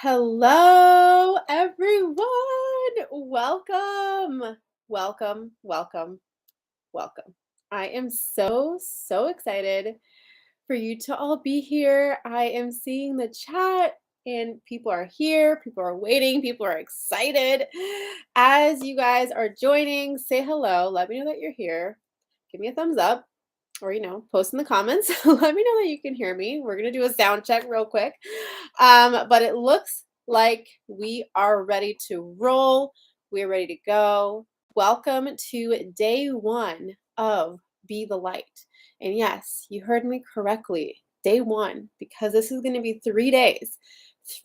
Hello, everyone. Welcome. Welcome, welcome, welcome. I am so excited for you to all be here. I am seeing the chat and people are here, people are waiting, people are excited. As you guys are joining, say hello. Let me know that you're here. Give me a thumbs up or post in the comments. Let me know that you can hear me. We're gonna do a sound check real quick. But it looks like we are ready to roll. We're ready to go. Welcome to day one of Be the Light. And yes, you heard me correctly. Day one, because this is going to be 3 days.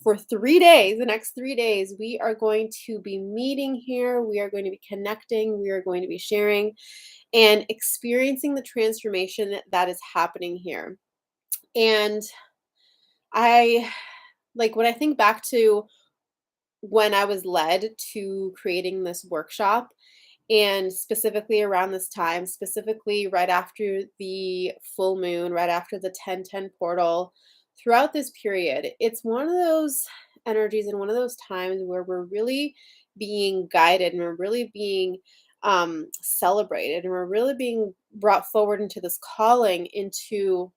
For 3 days, the next 3 days, we are going to be meeting here. We are going to be connecting. We are going to be sharing and experiencing the transformation that is happening here. And I when I think back to when I was led to creating this workshop, and specifically around this time, specifically right after the full moon, right after the 1010 portal, throughout this period, it's one of those energies and one of those times where we're really being guided and we're really being celebrated and we're really being brought forward into this calling into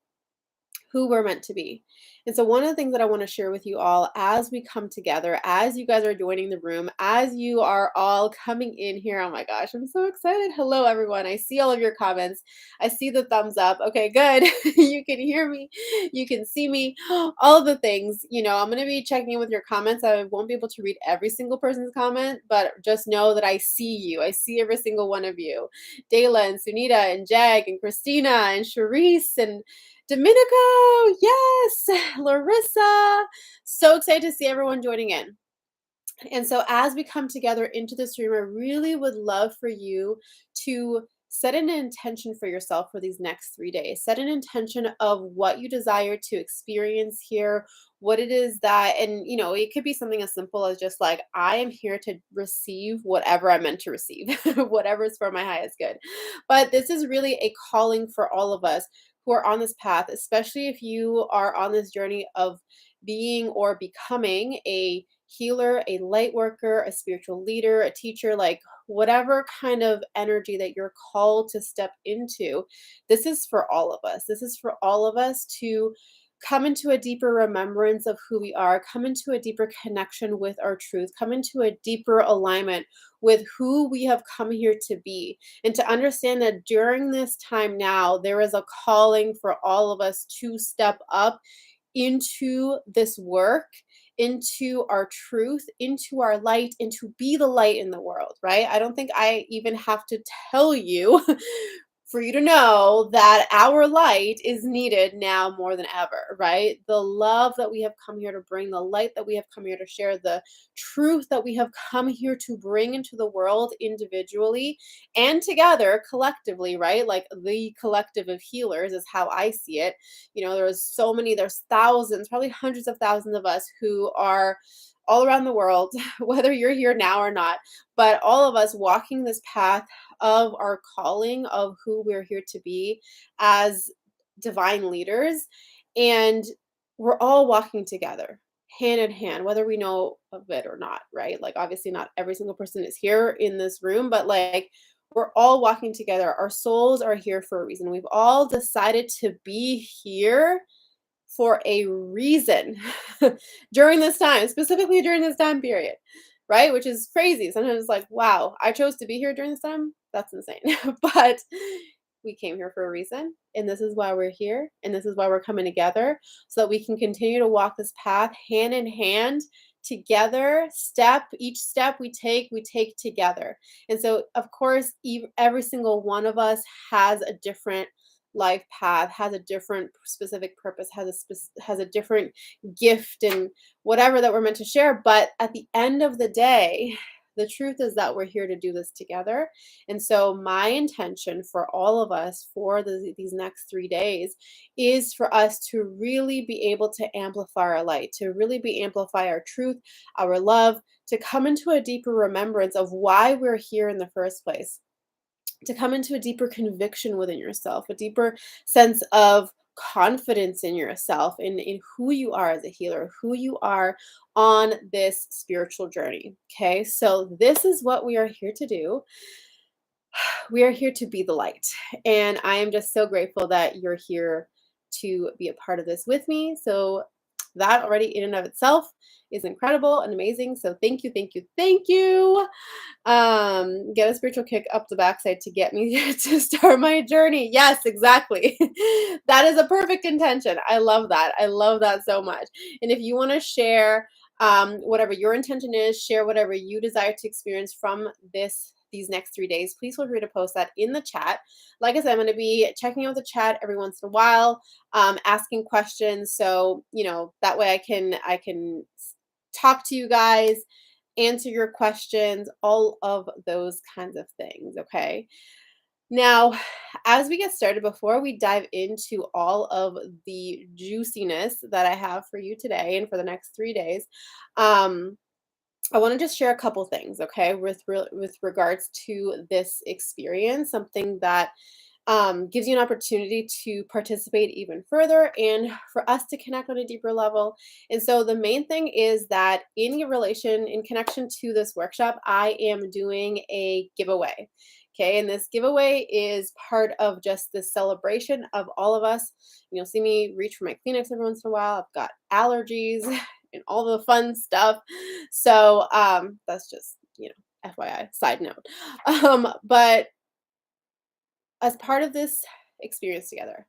who we're meant to be. And so, one of the things that I want to share with you all as we come together, as you guys are joining the room, as you are all coming in here, oh my gosh, I'm so excited. Hello, everyone. I see all of your comments. I see the thumbs up. Okay, good. You can hear me, you can see me, all of the things. I'm going to be checking in with your comments. I won't be able to read every single person's comment, but just know that I see you. I see every single one of you. Dayla and Sunita and Jag and Christina and Sharice and Domenico, yes, Larissa. So excited to see everyone joining in. And so, as we come together into this room, I really would love for you to set an intention for yourself for these next 3 days. Set an intention of what you desire to experience here, what it is that, and it could be something as simple as just like, I am here to receive whatever I'm meant to receive, whatever is for my highest good. But this is really a calling for all of us who are on this path, especially if you are on this journey of being or becoming a healer, a light worker, a spiritual leader, a teacher, like whatever kind of energy that you're called to step into. This is for all of us. This is for all of us to come into a deeper remembrance of who we are, come into a deeper connection with our truth, come into a deeper alignment with who we have come here to be, and to understand that during this time now, there is a calling for all of us to step up into this work, into our truth, into our light, and to be the light in the world, right? I don't think I even have to tell you for you to know that our light is needed now more than ever, right? The love that we have come here to bring, the light that we have come here to share, the truth that we have come here to bring into the world individually and together collectively, right? Like the collective of healers is how I see it. There's thousands, probably hundreds of thousands of us who are all around the world, whether you're here now or not, but all of us walking this path of our calling of who we're here to be as divine leaders. And we're all walking together hand in hand, whether we know of it or not, right? Like, obviously, not every single person is here in this room, but like, we're all walking together. Our souls are here for a reason. We've all decided to be here for a reason during this time, specifically during this time period, right? Which is crazy. Sometimes it's like, wow, I chose to be here during this time. That's insane. But we came here for a reason. And this is why we're here. And this is why we're coming together so that we can continue to walk this path hand in hand together. Each step we take together. And so, of course, every single one of us has a different life path, has a different specific purpose, has a different gift and whatever that we're meant to share. But at the end of the day, the truth is that we're here to do this together. And so my intention for all of us for these next 3 days is for us to really be able to amplify our light, to really be amplify our truth, our love, to come into a deeper remembrance of why we're here in the first place, to come into a deeper conviction within yourself, a deeper sense of confidence in yourself, in who you are as a healer, who you are on this spiritual journey. Okay, so this is what we are here to do. We are here to be the light. And I am just so grateful that you're here to be a part of this with me. So, that already in and of itself is incredible and amazing. So, thank you, thank you, thank you. Get a spiritual kick up the backside to get me to start my journey. Yes, exactly. That is a perfect intention. I love that. I love that so much. And if you want to share whatever your intention is, share whatever you desire to experience from these next 3 days, please feel free to post that in the chat. Like I said, I'm going to be checking out the chat every once in a while, asking questions. So, that way I can talk to you guys, answer your questions, all of those kinds of things. Okay. Now, as we get started, before we dive into all of the juiciness that I have for you today and for the next 3 days, um, I want to just share a couple things, okay, with regards to this experience, something that gives you an opportunity to participate even further and for us to connect on a deeper level. And so the main thing is that in connection to this workshop, I am doing a giveaway. Okay, and this giveaway is part of just this celebration of all of us. You'll see me reach for my Kleenex every once in a while. I've got allergies and all the fun stuff. So that's just, FYI, side note. But as part of this experience together,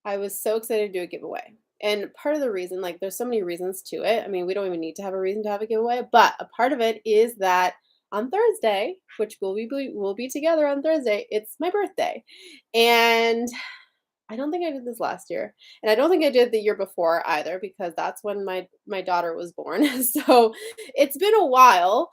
I was so excited to do a giveaway. And part of the reason, like, there's so many reasons to it. I mean, we don't even need to have a reason to have a giveaway, but a part of it is that on Thursday, which we'll be together on Thursday, it's my birthday. And I don't think I did this last year, and I don't think I did the year before either because that's when my daughter was born. So it's been a while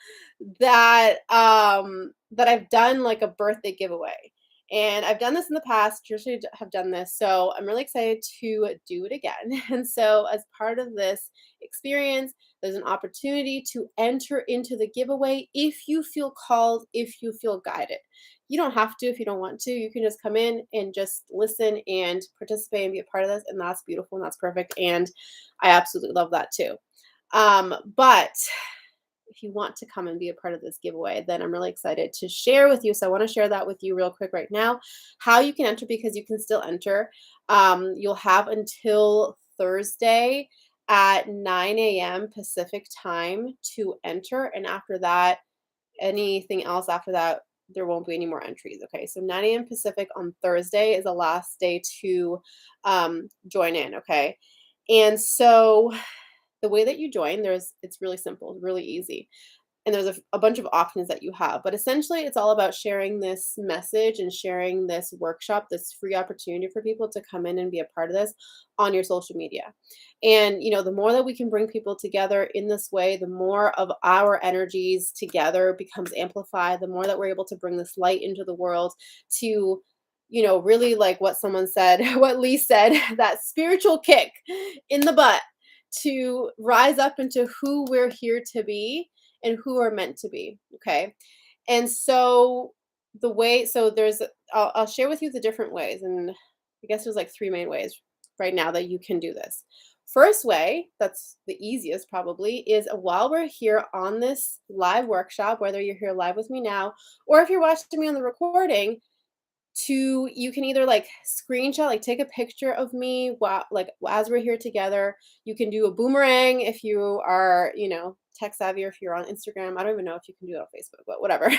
that I've done like a birthday giveaway. And I've done this in the past, usually have done this. So I'm really excited to do it again. And so, as part of this experience, there's an opportunity to enter into the giveaway if you feel called, if you feel guided. You don't have to if you don't want to. You can just come in and just listen and participate and be a part of this. And that's beautiful and that's perfect. And I absolutely love that too. But if you want to come and be a part of this giveaway, then I'm really excited to share with you. So I want to share that with you real quick right now, how you can enter, because you can still enter. You'll have until Thursday at 9 a.m. Pacific time to enter. And after that, anything else after that, there won't be any more entries. Okay, so 9 a.m. Pacific on Thursday is the last day to join in. Okay, and so the way that you join, it's really simple, really easy. And there's a bunch of options that you have. But essentially, it's all about sharing this message and sharing this workshop, this free opportunity for people to come in and be a part of this on your social media. And, the more that we can bring people together in this way, the more of our energies together becomes amplified, the more that we're able to bring this light into the world to, really, like what someone said, what Lee said, that spiritual kick in the butt to rise up into who we're here to be and who are meant to be. Okay. And so I'll share with you the different ways. And I guess there's like three main ways right now that you can do this. First way, that's the easiest probably, is while we're here on this live workshop, whether you're here live with me now, or if you're watching me on the recording, you can either like screenshot, like take a picture of me while, like, as we're here together. You can do a boomerang if you are, tech savvy, or if you're on Instagram. I don't even know if you can do it on Facebook, but whatever.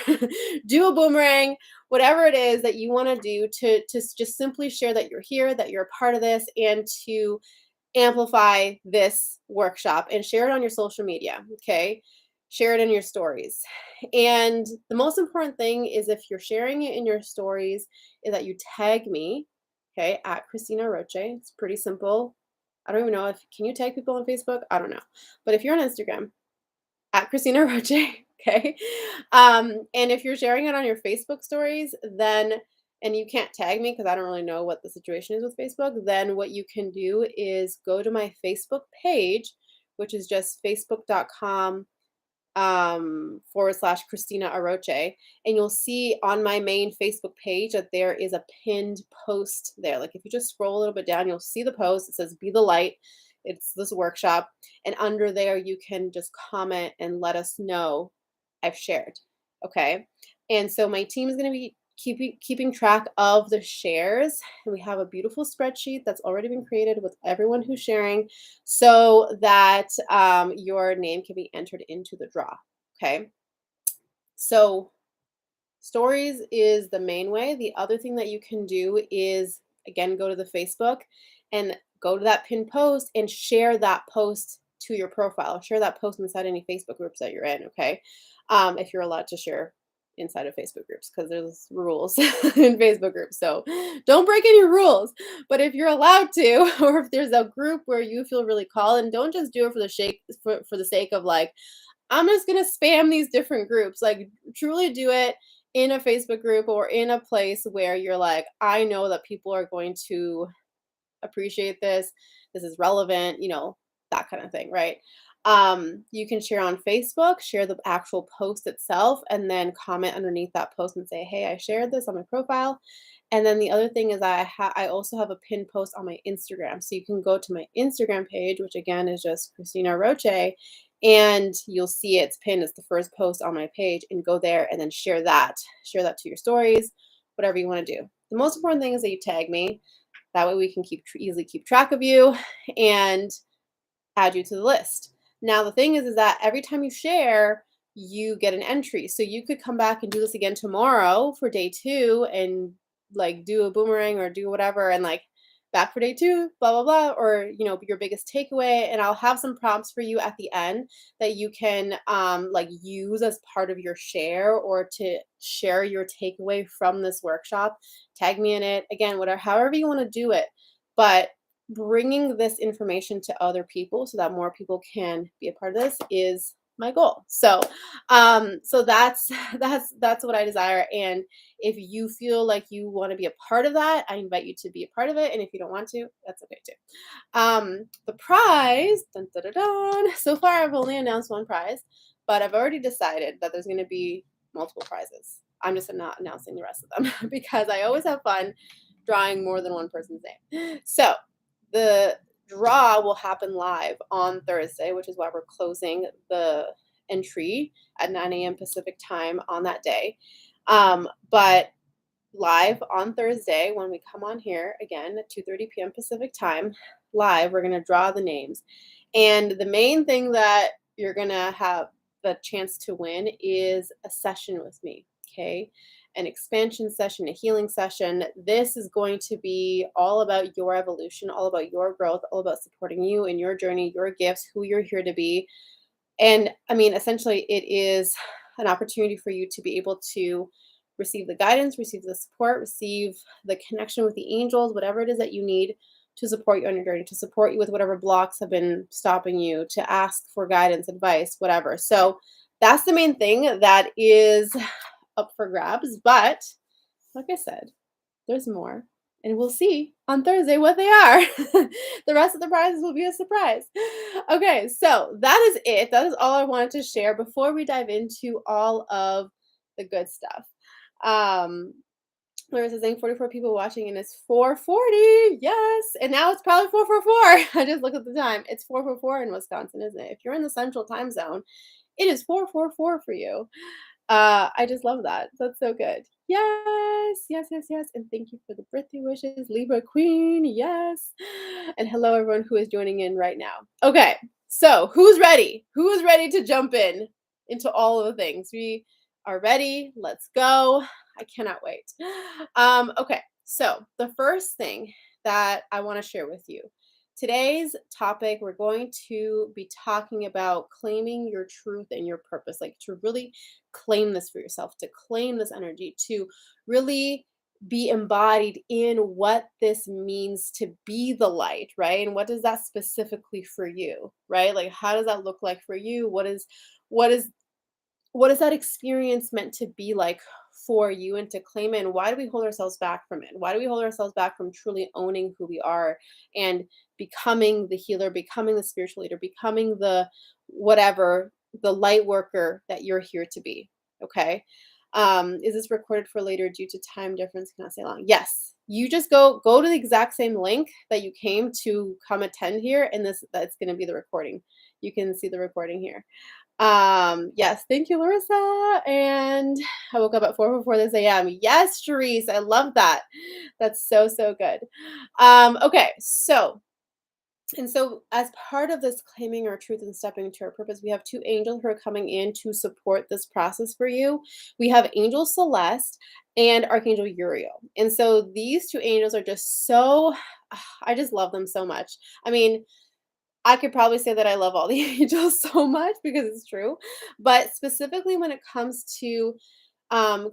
Do a boomerang, whatever it is that you want to do to just simply share that you're here, that you're a part of this, and to amplify this workshop and share it on your social media. Okay, share it in your stories. And the most important thing is, if you're sharing it in your stories, is that you tag me, okay, at Christina Roche. It's pretty simple. I don't even know can you tag people on Facebook? I don't know. But if you're on Instagram, at Christina Roche, okay. And if you're sharing it on your Facebook stories, then, and you can't tag me because I don't really know what the situation is with Facebook, then what you can do is go to my Facebook page, which is just facebook.com / Christina Aroche, and you'll see on my main Facebook page that there is a pinned post there. Like if you just scroll a little bit down, you'll see the post. It says "Be the Light." It's this workshop, and under there you can just comment and let us know I've shared. Okay, and so my team is going to be keeping track of the shares, and we have a beautiful spreadsheet that's already been created with everyone who's sharing, so that your name can be entered into the draw. Okay. So stories is the main way. The other thing that you can do is, again, go to the Facebook and go to that pinned post and share that post to your profile. Share that post inside any Facebook groups that you're in. Okay. If you're allowed to share inside of Facebook groups, because there's rules in Facebook groups. So don't break any rules. But if you're allowed to, or if there's a group where you feel really called, and don't just do it for the sake of like, I'm just gonna spam these different groups. Like truly do it in a Facebook group or in a place where you're like, I know that people are going to appreciate this. This is relevant, that kind of thing, right? You can share on Facebook, share the actual post itself, and then comment underneath that post and say, "Hey, I shared this on my profile." And then the other thing is I also have a pinned post on my Instagram. So you can go to my Instagram page, which again is just Christina Roche, and you'll see it's pinned as the first post on my page, and go there and then share that. Share that to your stories, whatever you want to do. The most important thing is that you tag me. That way we can easily keep track of you and add you to the list. Now the thing is that every time you share, you get an entry. So you could come back and do this again tomorrow for day 2 and like do a boomerang or do whatever, and like back for day 2, blah blah blah, or your biggest takeaway, and I'll have some prompts for you at the end that you can like use as part of your share, or to share your takeaway from this workshop. Tag me in it, again, whatever, however you want to do it, but bringing this information to other people so that more people can be a part of this is my goal. So so that's that's what I desire. And if you feel like you want to be a part of that, I invite you to be a part of it. And if you don't want to, that's okay too. The prize, dun, dun, dun, dun. So far I've only announced one prize, but I've already decided that there's going to be multiple prizes. I'm just not announcing the rest of them because I always have fun drawing more than one person's name. So the draw will happen live on Thursday, which is why we're closing the entry at 9 a.m. Pacific time on that day. But live on Thursday, when we come on here again at 2:30 p.m. Pacific time, live, we're going to draw the names. And the main thing that you're going to have the chance to win is a session with me. Okay. An expansion session, a healing session. This is going to be all about your evolution, all about your growth, all about supporting you in your journey, your gifts, who you're here to be. And I mean, essentially, it is an opportunity for you to be able to receive the guidance, receive the support, receive the connection with the angels, whatever it is that you need to support you on your journey, to support you with whatever blocks have been stopping you, to ask for guidance, advice, whatever. So that's the main thing that is up for grabs. But like I said, there's more. And we'll see on Thursday what they are. The rest of the prizes will be a surprise. Okay, so that is it. That is all I wanted to share before we dive into all of the good stuff. Larissa saying 44 people watching and it's 4:40. Yes. And now it's probably 4:44. I just looked at the time. It's 4:44 in Wisconsin, isn't it? If you're in the central time zone, it is 4:44 for you. I just love that. That's so good. Yes, yes, yes, yes. And thank you for the birthday wishes, Libra Queen. Yes. And hello, everyone who is joining in right now. Okay, so who's ready? Who is ready to jump in into all of the things? We are ready. Let's go. I cannot wait. Okay, so the first thing that I want to share with you. Today's topic, we're going to be talking about claiming your truth and your purpose, like to really claim this for yourself, to claim this energy, to really be embodied in what this means to be the light, right? And what does that specifically for you, right? Like how does that look like for you? What is that experience meant to be like for you, and to claim it? And why do we hold ourselves back from it? Why do we hold ourselves back from truly owning who we are and becoming the healer, becoming the spiritual leader, becoming the whatever the light worker that you're here to be. Okay. Is this recorded for later due to time difference? Cannot say long. Yes. You just go to the exact same link that you came to come attend here, and that's gonna be the recording. You can see the recording here. Yes, thank you, Larissa. And I woke up at 4 before this a.m. Yes, Sharice, I love that. That's so, so good. Okay, so as part of this claiming our truth and stepping into our purpose, we have two angels who are coming in to support this process for you. We have Angel Celeste and Archangel Uriel. And so these two angels are just so, I just love them so much. I mean, I could probably say that I love all the angels so much because it's true. But specifically when it comes to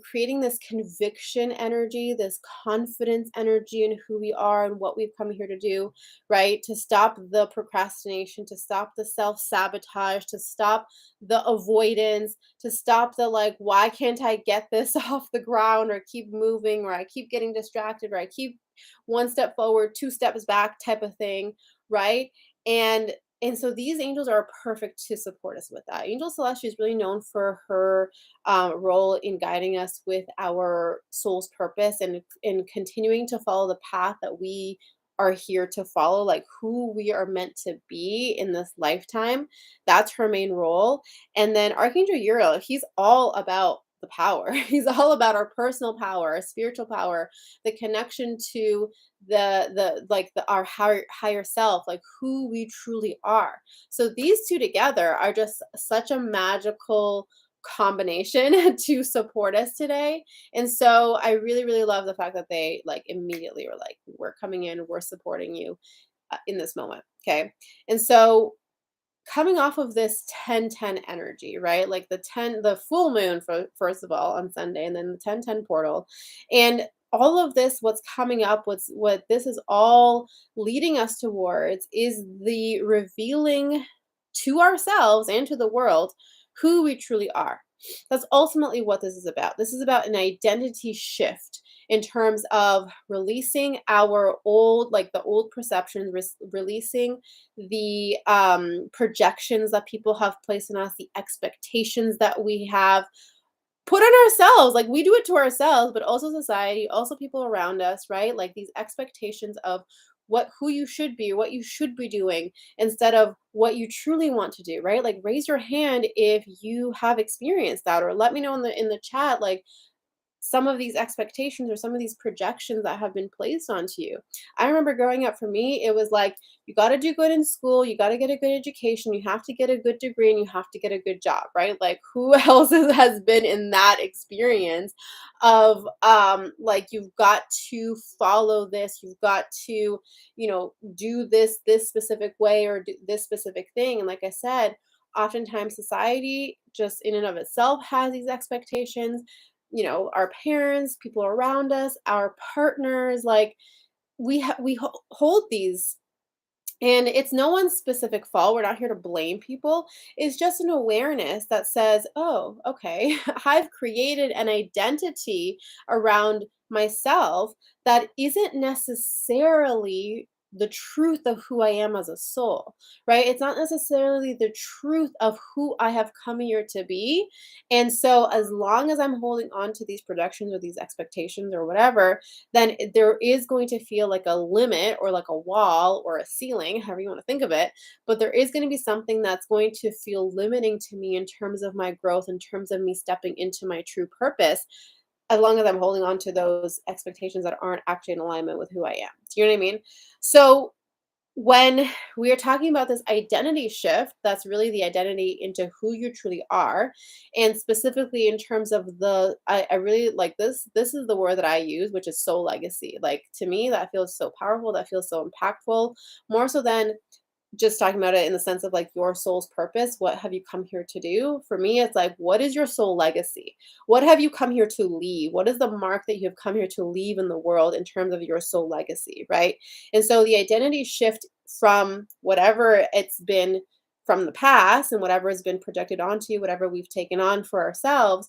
creating this conviction energy, this confidence energy in who we are and what we've come here to do, right? To stop the procrastination, to stop the self sabotage, to stop the avoidance, to stop the like, why can't I get this off the ground or keep moving or I keep getting distracted or I keep one step forward, two steps back type of thing, right? And and so these angels are perfect to support us with that. Angel Celeste is really known for her role in guiding us with our soul's purpose and in continuing to follow the path that we are here to follow, like who we are meant to be in this lifetime. That's her main role. And then Archangel Uriel, he's all about the power. He's all about our personal power, our spiritual power, the connection to our higher self, like who we truly are. So these two together are just such a magical combination to support us today. And so I really, really love the fact that they like immediately were like, we're coming in, we're supporting you in this moment. Okay. And so coming off of this 10-10 energy, right? Like the full moon for first of all on Sunday, and then the 10-10 portal. And all of this, what's coming up, what this is all leading us towards is the revealing to ourselves and to the world who we truly are. That's ultimately what this is about. This is about an identity shift in terms of releasing our old, like the old perceptions, releasing the projections that people have placed on us, the expectations that we have put on ourselves. Like we do it to ourselves, but also society, also people around us, right? Like these expectations of who you should be, what you should be doing instead of what you truly want to do, right? Like raise your hand if you have experienced that, or let me know in the chat like some of these expectations or some of these projections that have been placed onto you. I remember growing up, for me, it was like, you got to do good in school, you got to get a good education, you have to get a good degree, and you have to get a good job, right? Like, who else has been in that experience of like, you've got to follow this, you've got to, do this specific way or do this specific thing. And like I said, oftentimes society just in and of itself has these expectations, our parents, people around us, our partners, like we hold these, and it's no one's specific fault. We're not here to blame people. It's just an awareness that says, oh, okay, I've created an identity around myself that isn't necessarily the truth of who I am as a soul, right? It's not necessarily the truth of who I have come here to be. And so, as long as I'm holding on to these projections or these expectations or whatever, then there is going to feel like a limit or like a wall or a ceiling, however you want to think of it. But there is going to be something that's going to feel limiting to me in terms of my growth, in terms of me stepping into my true purpose, as long as I'm holding on to those expectations that aren't actually in alignment with who I am. Do you know what I mean? So, when we are talking about this identity shift, that's really the identity into who you truly are. And specifically in terms of I really like this is the word that I use, which is soul legacy. Like to me, that feels so powerful, that feels so impactful, more so than just talking about it in the sense of like your soul's purpose. What have you come here to do? For me, it's like, what is your soul legacy? What have you come here to leave? What is the mark that you have come here to leave in the world in terms of your soul legacy, right? And so the identity shift from whatever it's been from the past and whatever has been projected onto you, whatever we've taken on for ourselves,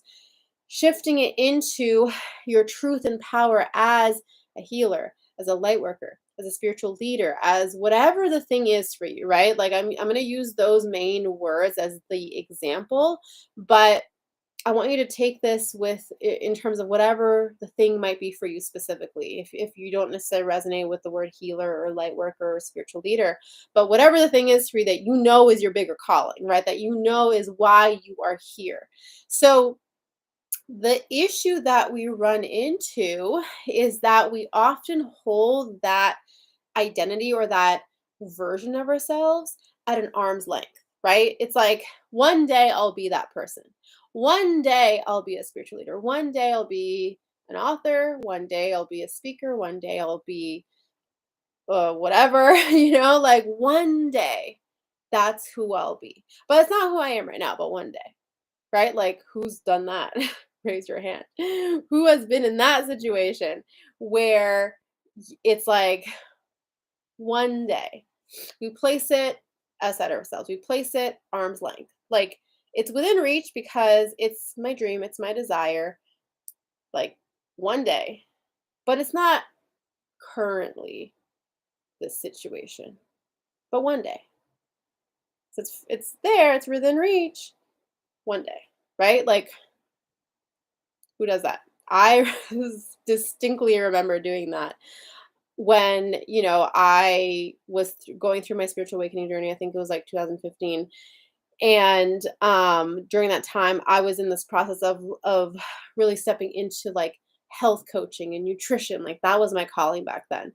shifting it into your truth and power as a healer, as a light worker, as a spiritual leader, as whatever the thing is for you, right? Like I'm going to use those main words as the example, but I want you to take this in terms of whatever the thing might be for you specifically. If you don't necessarily resonate with the word healer or light worker or spiritual leader, but whatever the thing is for you that you know is your bigger calling, right? That you know is why you are here. So the issue that we run into is that we often hold that identity or that version of ourselves at an arm's length, right? It's like one day I'll be that person. One day I'll be a spiritual leader. One day I'll be an author. One day I'll be a speaker. One day I'll be whatever, like one day that's who I'll be. But it's not who I am right now, but one day, right? Like who's done that? Raise your hand. Who has been in that situation where it's like one day we place it outside ourselves. We place it arm's length. Like it's within reach because it's my dream, it's my desire, like one day. But it's not currently this situation. But one day. So it's there, it's within reach one day, right? Like who does that? I distinctly remember doing that when, I was going through my spiritual awakening journey. I think it was like 2015. And during that time I was in this process of really stepping into like health coaching and nutrition. Like that was my calling back then.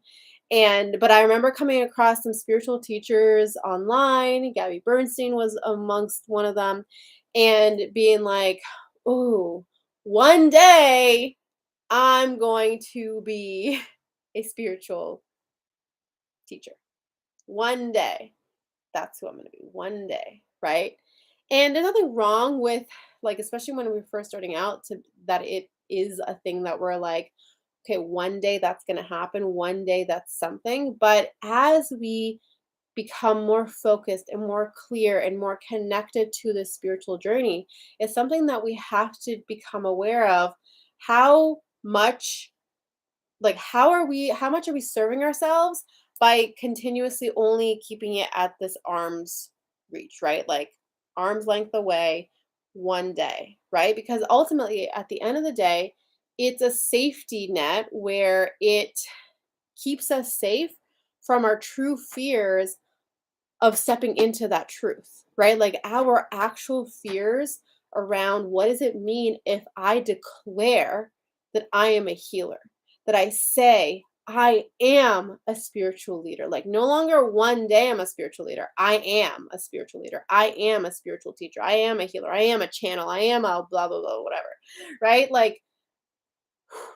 And but I remember coming across some spiritual teachers online. Gabby Bernstein was amongst one of them, and being like, "Ooh, one day I'm going to be a spiritual teacher. One day. That's who I'm going to be. One day." Right? And there's nothing wrong with, like, especially when we're first starting out, to that it is a thing that we're like, okay, one day that's going to happen. One day that's something. But as we become more focused and more clear and more connected to the spiritual journey, it's something that we have to become aware of. How much, like, how much are we serving ourselves by continuously only keeping it at this arm's reach, right? Like arm's length away one day, right? Because ultimately at the end of the day, it's a safety net where it keeps us safe from our true fears of stepping into that truth, right? Like our actual fears around what does it mean if I declare that I am a healer, that I say I am a spiritual leader. Like no longer one day I'm a spiritual leader. I am a spiritual leader. I am a spiritual teacher. I am a healer. I am a channel. I am a blah, blah, blah, whatever. Right? Like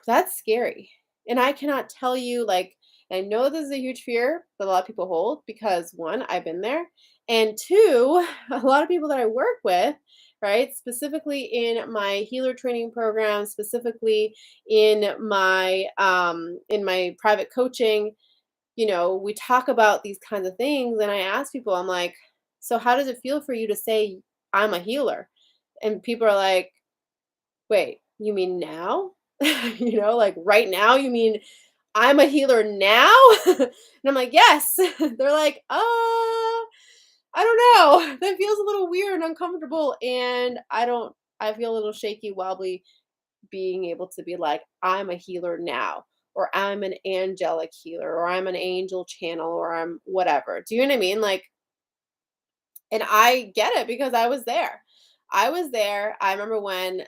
that's scary. And I cannot tell you, like, I know this is a huge fear that a lot of people hold because one, I've been there. And two, a lot of people that I work with, right, specifically in my healer training program, specifically in my private coaching, we talk about these kinds of things. And I ask people, I'm like, so how does it feel for you to say I'm a healer? And people are like, wait, you mean now? Like right now, you mean I'm a healer now? And I'm like, yes. They're like, I don't know. That feels a little weird and uncomfortable. And I feel a little shaky, wobbly being able to be like, I'm a healer now, or I'm an angelic healer, or I'm an angel channel, or I'm whatever. Do you know what I mean? Like, and I get it because I was there. I was there. I remember when,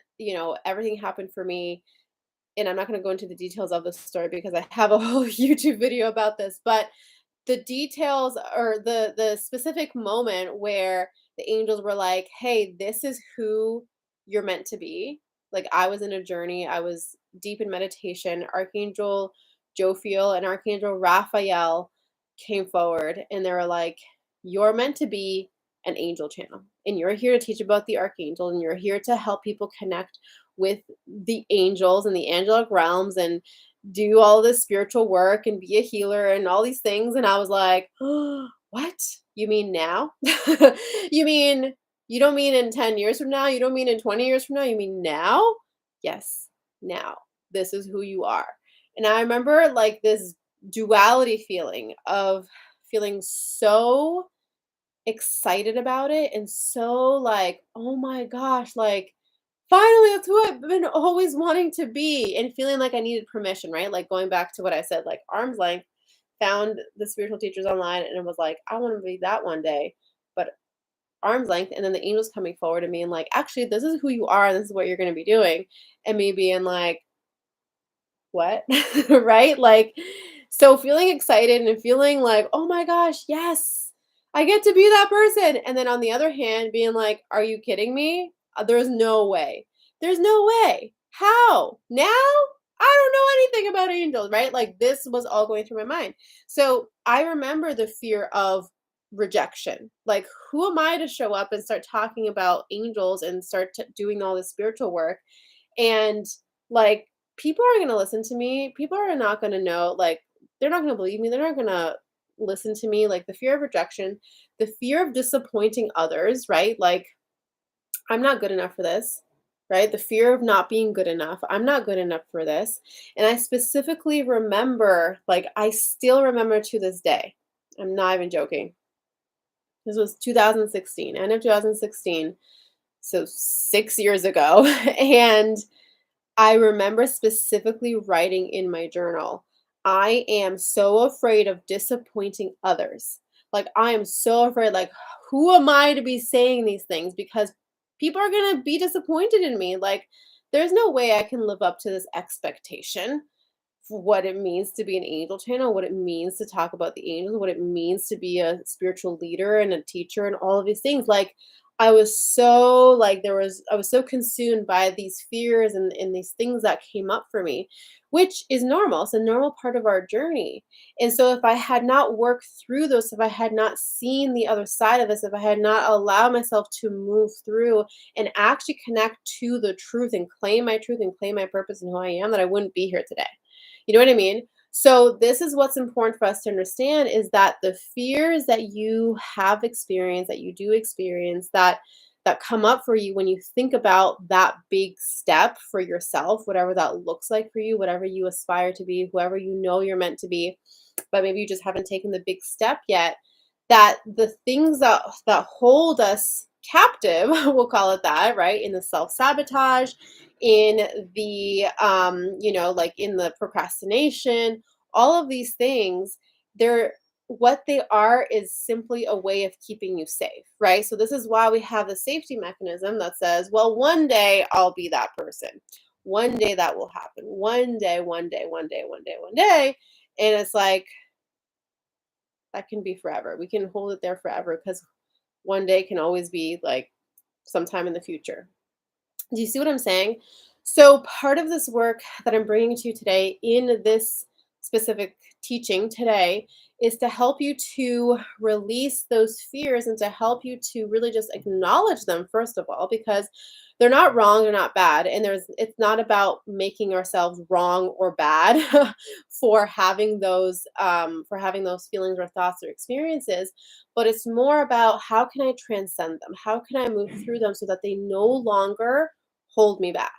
everything happened for me, and I'm not going to go into the details of the story because I have a whole YouTube video about this, but the details, or the specific moment where the angels were like, "Hey, this is who you're meant to be." Like I was in a journey, I was deep in meditation. Archangel Jophiel and Archangel Raphael came forward and they were like, "You're meant to be an angel channel, and you're here to teach about the archangel, and you're here to help people connect with the angels and the angelic realms and do all this spiritual work and be a healer and all these things." And I was like, oh, what? You mean now? You mean, you don't mean in 10 years from now? You don't mean in 20 years from now? You mean now? Yes, now. This is who you are. And I remember like this duality feeling of feeling so excited about it and so like, oh my gosh, like finally that's who I've been always wanting to be, and feeling like I needed permission, right? Like going back to what I said, like arm's length, found the spiritual teachers online and it was like, I want to be that one day. But arm's length, and then the angels coming forward and being like, actually, this is who you are, and this is what you're gonna be doing. And me being like, what? Right? Like, so feeling excited and feeling like, oh my gosh, yes, I get to be that person. And then on the other hand, being like, are you kidding me? There's no way. There's no way. How? Now? I don't know anything about angels, right? Like, this was all going through my mind. So I remember the fear of rejection. Like, who am I to show up and start talking about angels and start doing all this spiritual work? And like, people are gonna listen to me. People are not gonna know, like, they're not gonna believe me. They're not gonna listen to me. Like the fear of rejection, the fear of disappointing others, right? Like, I'm not good enough for this, right? The fear of not being good enough. I'm not good enough for this. And I specifically remember, like, I still remember to this day. I'm not even joking. This was 2016, end of 2016. So 6 years ago. And I remember specifically writing in my journal, I am so afraid of disappointing others. Like, I am so afraid, like, who am I to be saying these things? Because people are going to be disappointed in me. Like, there's no way I can live up to this expectation for what it means to be an angel channel, what it means to talk about the angels, what it means to be a spiritual leader and a teacher and all of these things. Like, I was so like I was so consumed by these fears and these things that came up for me, which is normal. It's a normal part of our journey. And so if I had not worked through those, if I had not seen the other side of this, if I had not allowed myself to move through and actually connect to the truth and claim my truth and claim my purpose and who I am, that I wouldn't be here today. You know what I mean? So this is what's important for us to understand, is that the fears that you have experienced, that you do experience, that come up for you when you think about that big step for yourself, whatever that looks like for you, whatever you aspire to be, whoever you know you're meant to be, but maybe you just haven't taken the big step yet, that the things that hold us captive, we'll call it that, right? In the self-sabotage, in the like in the procrastination, all of these things, they're what they are is simply a way of keeping you safe, right? So this is why we have the safety mechanism that says, well, one day I'll be that person. One day that will happen. One day, one day, one day, one day, one day. And it's like, that can be forever. We can hold it there forever because one day can always be like sometime in the future. Do you see what I'm saying? So, part of this work that I'm bringing to you today in this specific teaching today is to help you to release those fears and to help you to really just acknowledge them, first of all, because they're not wrong, they're not bad. And it's not about making ourselves wrong or bad for having those feelings or thoughts or experiences, but it's more about how can I transcend them? How can I move through them so that they no longer hold me back?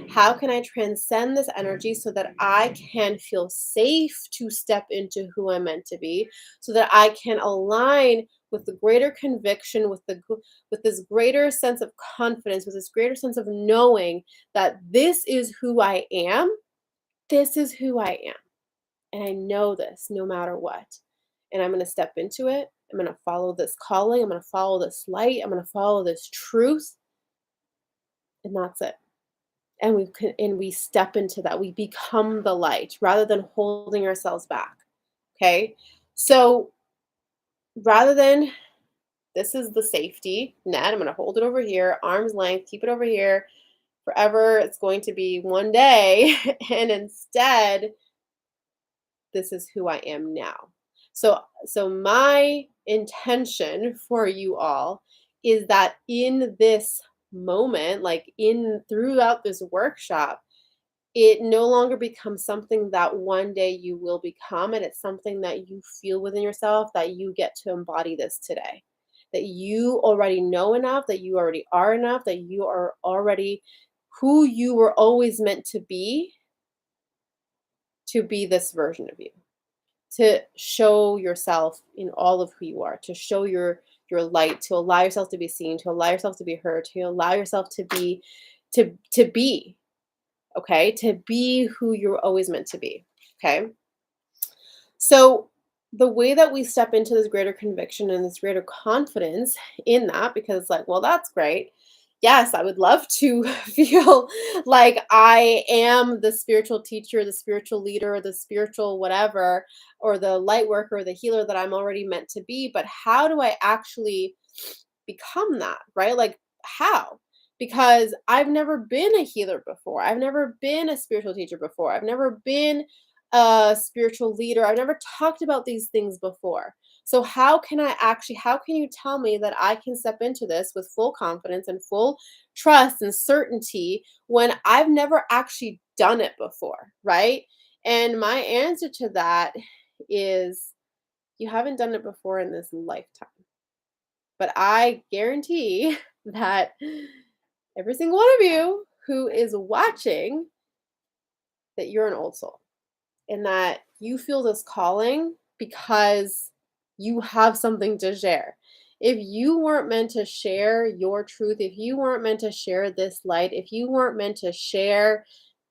How can I transcend this energy so that I can feel safe to step into who I'm meant to be, so that I can align with the greater conviction, with this greater sense of confidence, with this greater sense of knowing that this is who I am. This is who I am. And I know this no matter what. And I'm going to step into it. I'm going to follow this calling. I'm going to follow this light. I'm going to follow this truth. And that's it. And we step into that. We become the light rather than holding ourselves back. Okay? So rather than, this is the safety net, I'm going to hold it over here, arm's length, keep it over here forever. It's going to be one day. And instead, this is who I am now. So my intention for you all is that in this moment, like in throughout this workshop, it no longer becomes something that one day you will become, and it's something that you feel within yourself that you get to embody this today. That you already know enough, that you already are enough, that you are already who you were always meant to be this version of you. to show yourself in all of who you are, to show your light, to allow yourself to be seen, to allow yourself to be heard, to allow yourself to be to be, okay? To be who you're always meant to be, okay? So the way that we step into this greater conviction and this greater confidence in that, because like, well, that's great. Yes, I would love to feel like I am the spiritual teacher, the spiritual leader, the spiritual whatever, or the light worker, or the healer that I'm already meant to be. But how do I actually become that, right? Like, how? Because I've never been a healer before. I've never been a spiritual teacher before. I've never been a spiritual leader. I've never talked about these things before. So how can you tell me that I can step into this with full confidence and full trust and certainty when I've never actually done it before, right? And my answer to that is you haven't done it before in this lifetime. But I guarantee that every single one of you who is watching, that you're an old soul and that you feel this calling because you have something to share. If you weren't meant to share your truth, if you weren't meant to share this light, if you weren't meant to share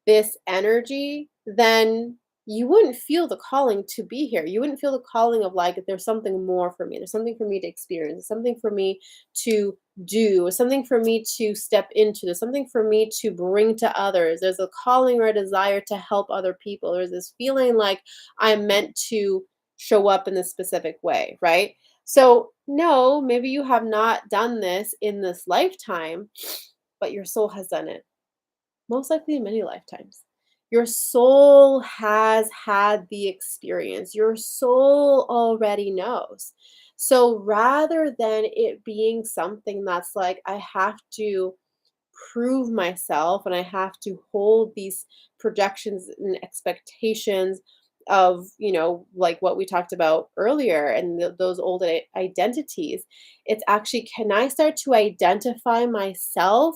this energy, then you wouldn't feel the calling to be here. You wouldn't feel the calling of like, there's something more for me. There's something for me to experience, something for me to do, something for me to step into, there's something for me to bring to others. There's a calling or a desire to help other people. There's this feeling like I'm meant to show up in this specific way, right? So, no, maybe you have not done this in this lifetime, but your soul has done it most likely in many lifetimes. Your soul has had the experience. Your soul already knows. So rather than it being something that's like, I have to prove myself and I have to hold these projections and expectations of, like what we talked about earlier and those old identities, it's actually, can I start to identify myself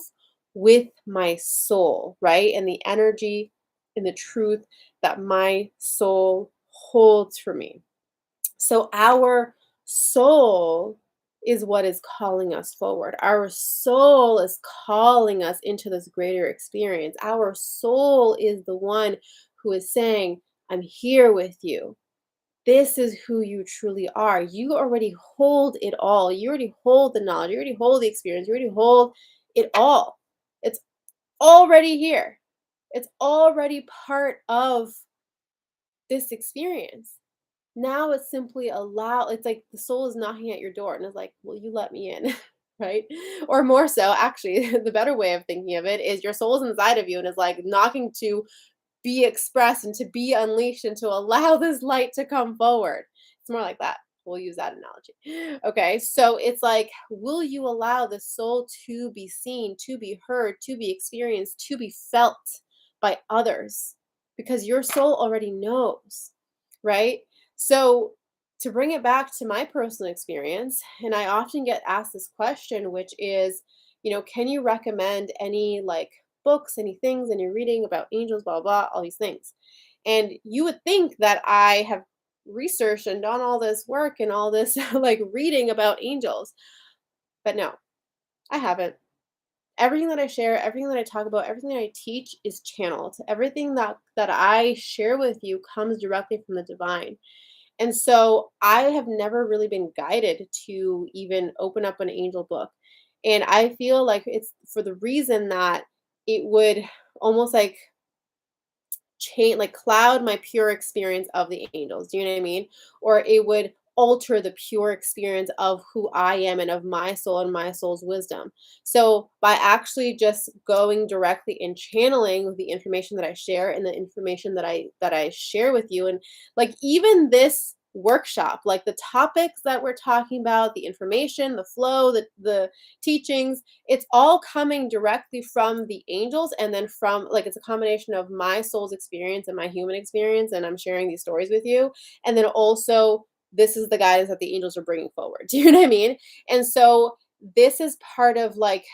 with my soul, right? And the energy and the truth that my soul holds for me. So our soul is what is calling us forward. Our soul is calling us into this greater experience. Our soul is the one who is saying, I'm here with you. This is who you truly are. You already hold it all. You already hold the knowledge. You already hold the experience. You already hold it all. It's already here. It's already part of this experience. Now it's simply it's like the soul is knocking at your door and it's like, will you let me in? Right? Or more so, actually, the better way of thinking of it is your soul's inside of you and is like knocking to be expressed and to be unleashed and to allow this light to come forward. It's more like that. We'll use that analogy. Okay, so it's like, will you allow the soul to be seen, to be heard, to be experienced, to be felt by others? Because your soul already knows, right? So, to bring it back to my personal experience, and I often get asked this question, which is, can you recommend any like books, any things, any reading about angels, blah, blah, blah, all these things. And you would think that I have researched and done all this work and all this like reading about angels. But no, I haven't. Everything that I share, everything that I talk about, everything that I teach is channeled. Everything that I share with you comes directly from the divine. And so I have never really been guided to even open up an angel book. And I feel like it's for the reason that it would almost like change, like cloud my pure experience of the angels. Do you know what I mean? Or it would alter the pure experience of who I am and of my soul and my soul's wisdom. So by actually just going directly and channeling the information that I share and the information that I share with you, and like even this workshop, like the topics that we're talking about, the information, the flow, the teachings, it's all coming directly from the angels, and then from like it's a combination of my soul's experience and my human experience, and I'm sharing these stories with you, and then also this is the guidance that the angels are bringing forward. Do you know what I mean? And so this is part of like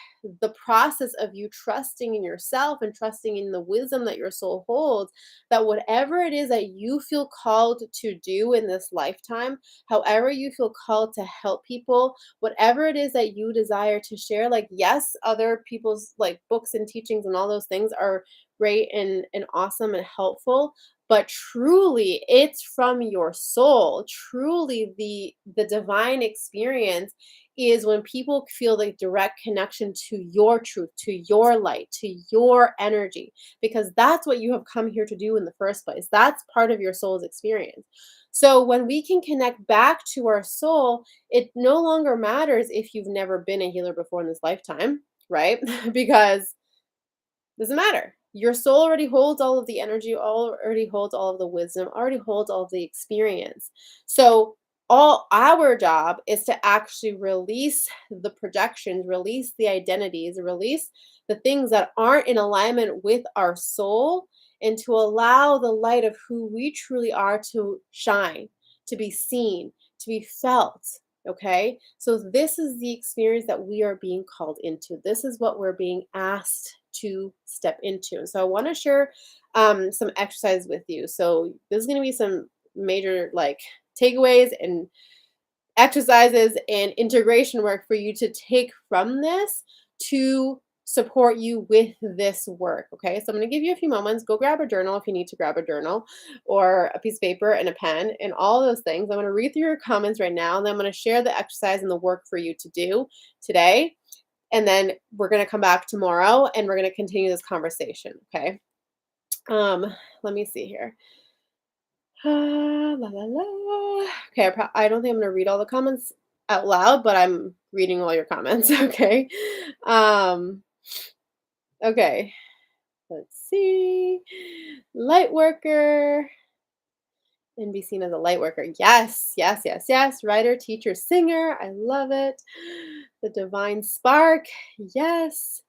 the process of you trusting in yourself and trusting in the wisdom that your soul holds, that whatever it is that you feel called to do in this lifetime, however you feel called to help people, whatever it is that you desire to share, like, yes, other people's like books and teachings and all those things are great and awesome and helpful, but truly it's from your soul. Truly the divine experience is when people feel the direct connection to your truth, to your light, to your energy, because that's what you have come here to do in the first place. That's part of your soul's experience. So when we can connect back to our soul, it no longer matters if you've never been a healer before in this lifetime, right? Because doesn't matter. Your soul already holds all of the energy, already holds all of the wisdom, already holds all of the experience. So all our job is to actually release the projections, release the identities, release the things that aren't in alignment with our soul, and to allow the light of who we truly are to shine, to be seen, to be felt. Okay, so this is the experience that we are being called into. This is what we're being asked to step into. And so I want to share some exercise with you. So this is going to be some major like takeaways and exercises and integration work for you to take from this to support you with this work. Okay, so I'm going to give you a few moments. Go grab a journal if you need to grab a journal or a piece of paper and a pen and all those things. I'm going to read through your comments right now, and then I'm going to share the exercise and the work for you to do today. And then we're going to come back tomorrow and we're going to continue this conversation. Okay. Let me see here. La, la, la. Okay, I don't think I'm going to read all the comments out loud, but I'm reading all your comments. Okay. Um, okay. Let's see. Light worker. And be seen as a light worker. Yes, yes, yes, yes. Writer, teacher, singer. I love it. The divine spark. Yes.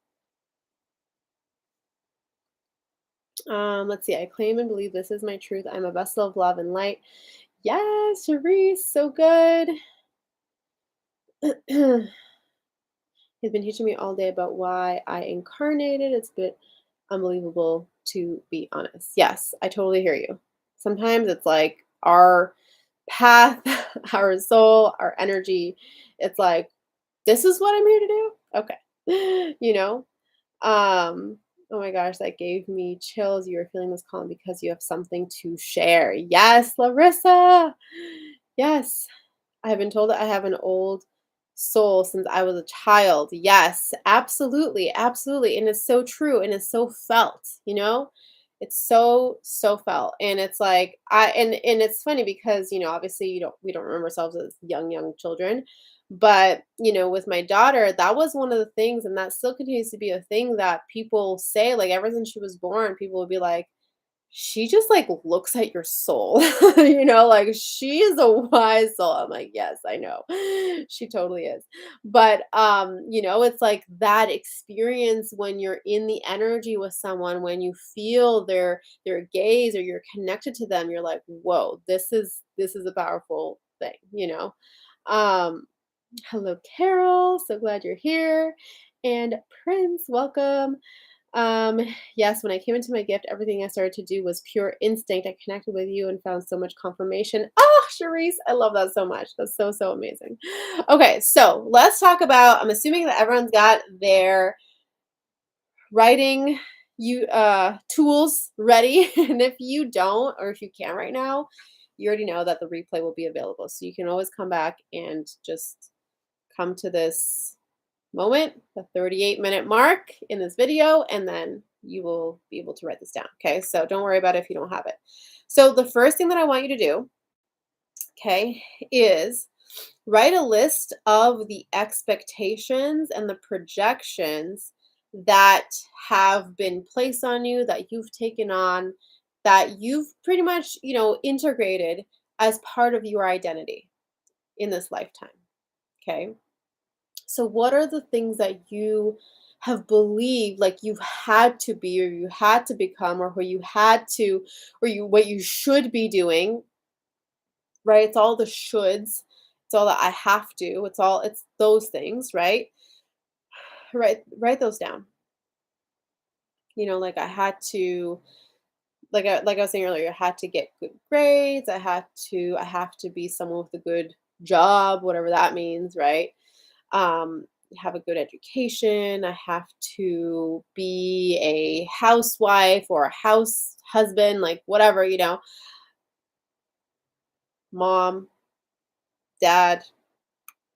Let's see. I claim and believe this is my truth. I'm a vessel of love and light. Yes, Cherise, so good. He's been teaching me all day about why I incarnated. It's a bit unbelievable, to be honest. Yes, I totally hear you. Sometimes it's like our path, our soul, our energy. It's like, this is what I'm here to do. Okay. You know? Oh my gosh, that gave me chills. You are feeling this calm because you have something to share. Yes, Larissa. Yes. I have been told that I have an old soul since I was a child. Yes, absolutely. Absolutely. And it's so true and it's so felt, you know? It's so felt. And it's like and it's funny because, obviously we don't remember ourselves as young children. But, with my daughter, that was one of the things, and that still continues to be a thing that people say, like ever since she was born, people would be like, she just like looks at your soul, like she is a wise soul. I'm like, yes, I know. She totally is. But it's like that experience when you're in the energy with someone, when you feel their gaze or you're connected to them, you're like, whoa, this is a powerful thing. Um, Hello, Carol. So glad you're here. And Prince, welcome. Um, yes, when I came into my gift, everything I started to do was pure instinct. I connected with you and found so much confirmation. Oh, Charisse, I love that so much. That's so amazing. Okay, so let's talk about, I'm assuming that everyone's got their writing tools ready. And if you don't, or if you can't right now, you already know that the replay will be available. So you can always come back and just come to this moment, the 38-minute mark in this video, and then you will be able to write this down. Okay, so don't worry about it if you don't have it. So the first thing that I want you to do, okay, is write a list of the expectations and the projections that have been placed on you, that you've taken on, that you've pretty much, integrated as part of your identity in this lifetime. Okay. So what are the things that you have believed like you had to be, or you had to become, or where you had to, or what you should be doing, right? It's all the shoulds It's all that I have to. It's those things, right? Write those down. Like I had to, like I was saying earlier, I had to get good grades. I have to be someone with a good job, whatever that means, right? Um, have a good education. I have to be a housewife or a house husband, like whatever, mom, dad,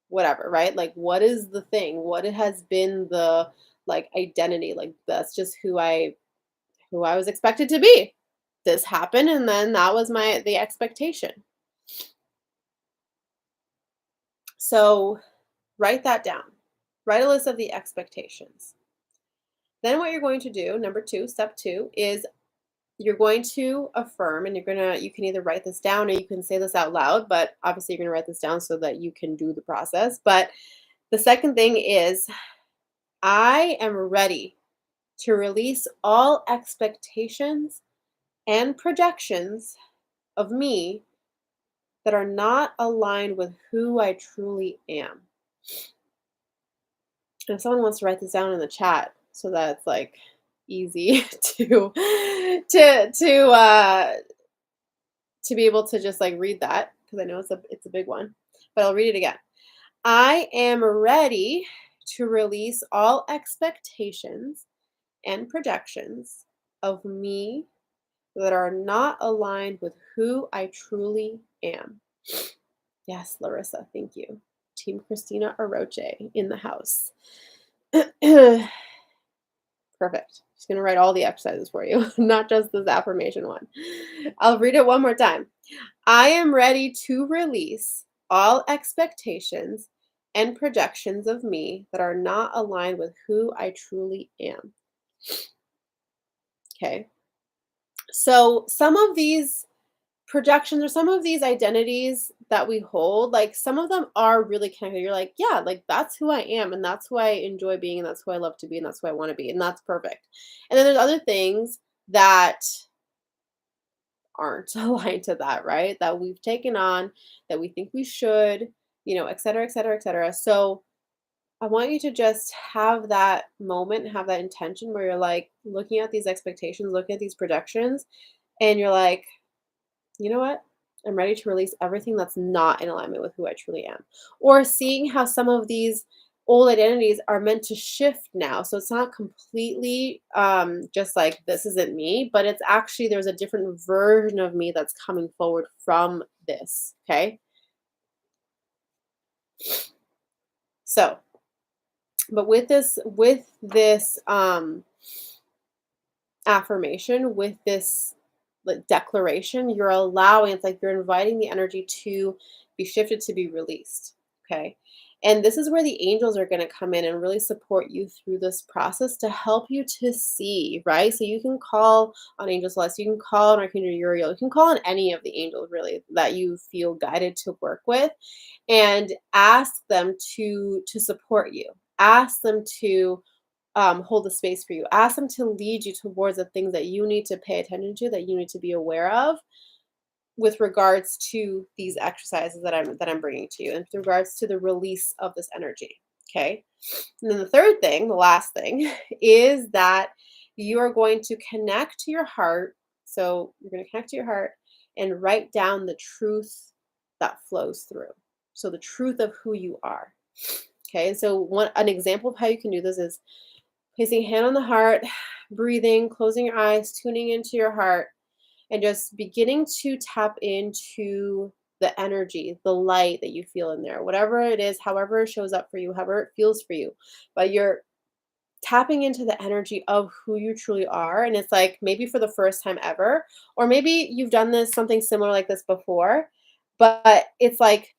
whatever, right? Like what is the thing? What it has been the like identity? Like that's just who I was expected to be. This happened and then that was the expectation. So write that down. Write a list of the expectations. Then what you're going to do, number 2, step 2 is you're going to affirm, and you can either write this down or you can say this out loud, but obviously you're going to write this down so that you can do the process. But the second thing is I am ready to release all expectations and projections of me that are not aligned with who I truly am. And if someone wants to write this down in the chat so that it's like easy to be able to just like read that, because I know it's a big one, but I'll read it again. I am ready to release all expectations and projections of me that are not aligned with who I truly am. Yes, Larissa, thank you. Team Christina Aroche in the house. Perfect. She's going to write all the exercises for you, not just this affirmation one. I'll read it one more time. I am ready to release all expectations and projections of me that are not aligned with who I truly am. Okay. So some of these projections or some of these identities that we hold, like some of them are really connected. You're like, yeah, like that's who I am and that's who I enjoy being and that's who I love to be and that's who I want to be and that's perfect. And then there's other things that aren't aligned to that, right? That we've taken on, that we think we should, et cetera, et cetera, et cetera. So I want you to just have that moment, have that intention where you're like looking at these expectations, looking at these projections, and you're like, you know what? I'm ready to release everything that's not in alignment with who I truly am. Or seeing how some of these old identities are meant to shift now. So it's not completely just like this isn't me, but it's actually there's a different version of me that's coming forward from this. Okay. So, but with this affirmation, with this like declaration, you're allowing, it's like you're inviting the energy to be shifted, to be released. Okay. And this is where the angels are going to come in and really support you through this process to help you to see, right? So you can call on Angel Celeste, you can call on Archangel Uriel, you can call on any of the angels really that you feel guided to work with, and ask them to support you. Ask them to hold the space for you. Ask them to lead you towards the things that you need to pay attention to, that you need to be aware of, with regards to these exercises that I'm bringing to you, and with regards to the release of this energy. Okay. And then the third thing, the last thing, is that you are going to connect to your heart. So you're going to connect to your heart and write down the truth that flows through. So the truth of who you are. Okay. And so an example of how you can do this is placing a hand on the heart, breathing, closing your eyes, tuning into your heart, and just beginning to tap into the energy, the light that you feel in there, whatever it is, however it shows up for you, however it feels for you. But you're tapping into the energy of who you truly are. And it's like maybe for the first time ever, or maybe you've done this, something similar like this before, but it's like,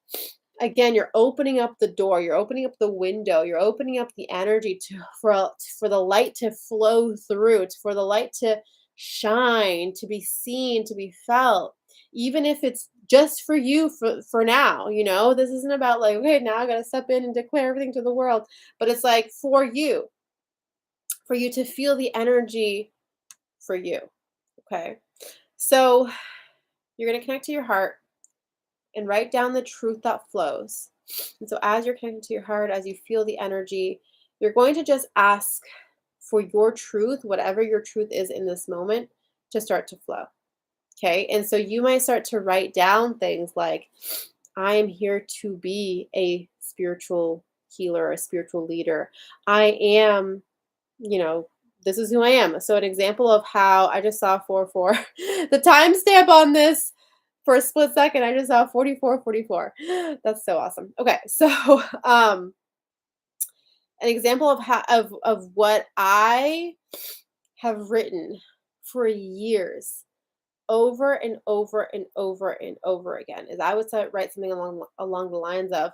again, you're opening up the door, you're opening up the window, you're opening up the energy for the light to flow through, for the light to shine, to be seen, to be felt, even if it's just for you for now. This isn't about like, okay, now I got to step in and declare everything to the world, but it's like for you to feel the energy for you. Okay. So you're going to connect to your heart. and write down the truth that flows. And so as you're connecting to your heart, as you feel the energy, you're going to just ask for your truth, whatever your truth is in this moment, to start to flow. Okay. And so you might start to write down things like, I am here to be a spiritual healer, a spiritual leader. I am, you know, this is who I am. So an example of how I just saw 4 4. The timestamp on this for a split second, I just saw 44 44. That's so awesome. Okay, so an example of how of what I have written for years over and over and over and over again is I would write something along the lines of,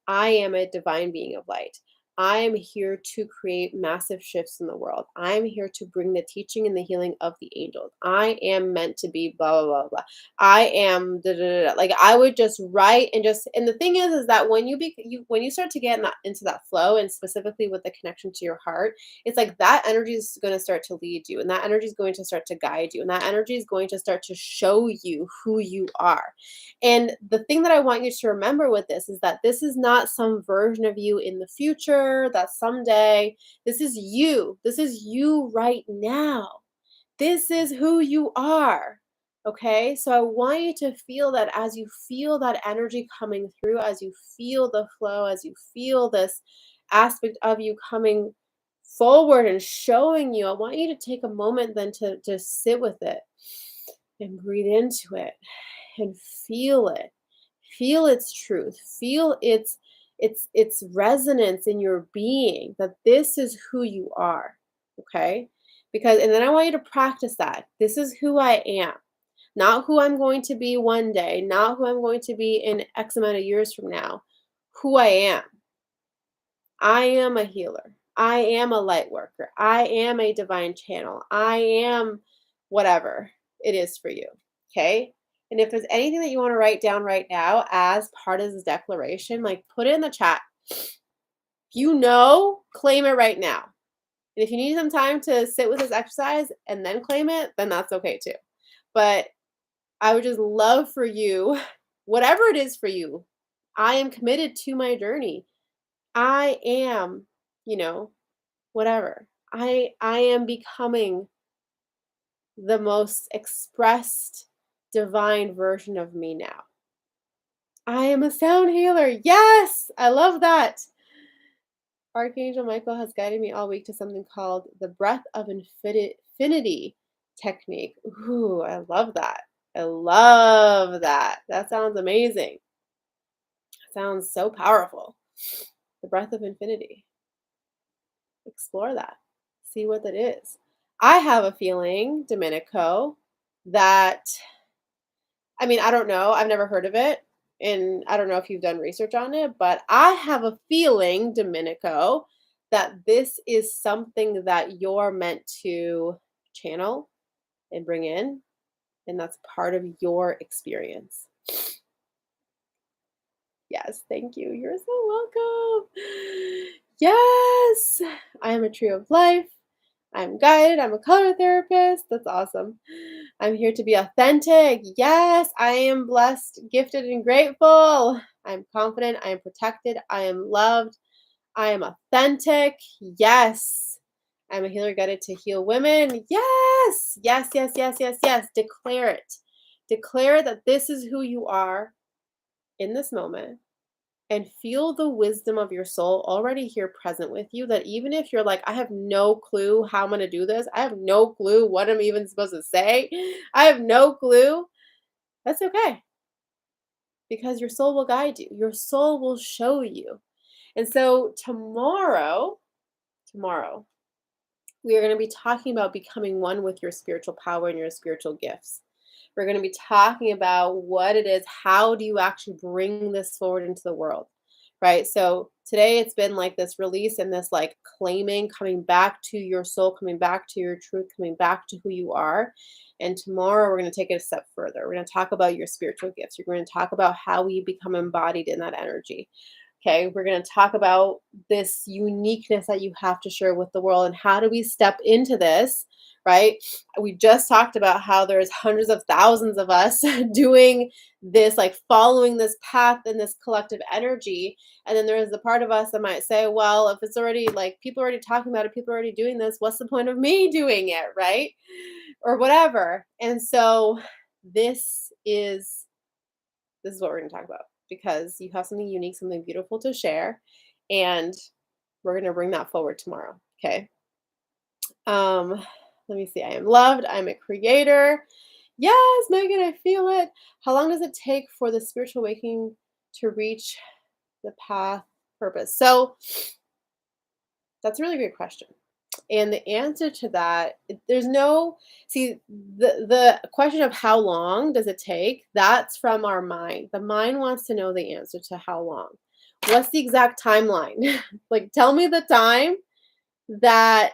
I am a divine being of light. I am here to create massive shifts in the world. I'm here to bring the teaching and the healing of the angels. I am meant to be blah blah blah blah. I am da, da, da, da. Like I would just write and the thing is that when when you start to get into that flow, and specifically with the connection to your heart, it's like that energy is going to start to lead you, and that energy is going to start to guide you, and that energy is going to start to show you who you are. And the thing that I want you to remember with this is that this is not some version of you in the future, that someday. This is you. This is you right now. This is who you are. Okay, so I want you to feel that as you feel that energy coming through, as you feel the flow, as you feel this aspect of you coming forward and showing you, I want you to take a moment then to just sit with it and breathe into it and feel it. Feel its truth. Feel its resonance in your being, that this is who you are. Okay? Because and then I want you to practice that. This is who I am. Not who I'm going to be one day, not who I'm going to be in X amount of years from now. Who I am. I am a healer. I am a light worker. I am a divine channel. I am whatever it is for you. Okay? And if there's anything that you want to write down right now as part of this declaration, like put it in the chat. If you know, claim it right now. And if you need some time to sit with this exercise and then claim it, then that's okay too. But I would just love for you, whatever it is for you, I am committed to my journey. I am, whatever. I am becoming the most expressed divine version of me now. I am a sound healer. Yes, I love that. Archangel Michael has guided me all week to something called the breath of infinity technique. Ooh, I love that. I love that. That sounds amazing. Sounds so powerful. The breath of infinity. Explore that. See what that is. I have a feeling, Domenico, that I don't know. I've never heard of it. And I don't know if you've done research on it, but I have a feeling, Domenico, that this is something that you're meant to channel and bring in. And that's part of your experience. Yes, thank you. You're so welcome. Yes, I am a tree of life. I'm guided. I'm a color therapist. That's awesome. I'm here to be authentic. Yes, I am blessed, gifted, and grateful. I'm confident. I am protected. I am loved. I am authentic. Yes. I'm a healer guided to heal women. Yes. Yes, yes, yes, yes, yes. Declare it. Declare that this is who you are in this moment, and feel the wisdom of your soul already here present with you, that even if you're like, I have no clue how I'm going to do this, I have no clue what I'm even supposed to say, I have no clue, that's okay, because your soul will guide you, your soul will show you. And so tomorrow we are going to be talking about becoming one with your spiritual power and your spiritual gifts. We're going to be talking about what it is, how do you actually bring this forward into the world, right? So today it's been like this release and this like claiming, coming back to your soul, coming back to your truth, coming back to who you are. And tomorrow we're going to take it a step further. We're going to talk about your spiritual gifts. We're going to talk about how we become embodied in that energy. Okay, we're going to talk about this uniqueness that you have to share with the world and how do we step into this, right? We just talked about how there's hundreds of thousands of us doing this, like following this path and this collective energy. And then there's the part of us that might say, well, if it's already like people are already talking about it, people are already doing this, what's the point of me doing it, right? Or whatever. And so this is this is what we're going to talk about because you have something unique, something beautiful to share, and we're going to bring that forward tomorrow. Okay. Um, let me see. I am loved. I'm a creator. Yes, Megan, I feel it. How long does it take for the spiritual awakening to reach the path purpose? So that's a really great question. And the answer to that, there's no see the question of how long does it take, that's from our mind. The mind wants to know the answer to how long. What's the exact timeline? Like tell me the time that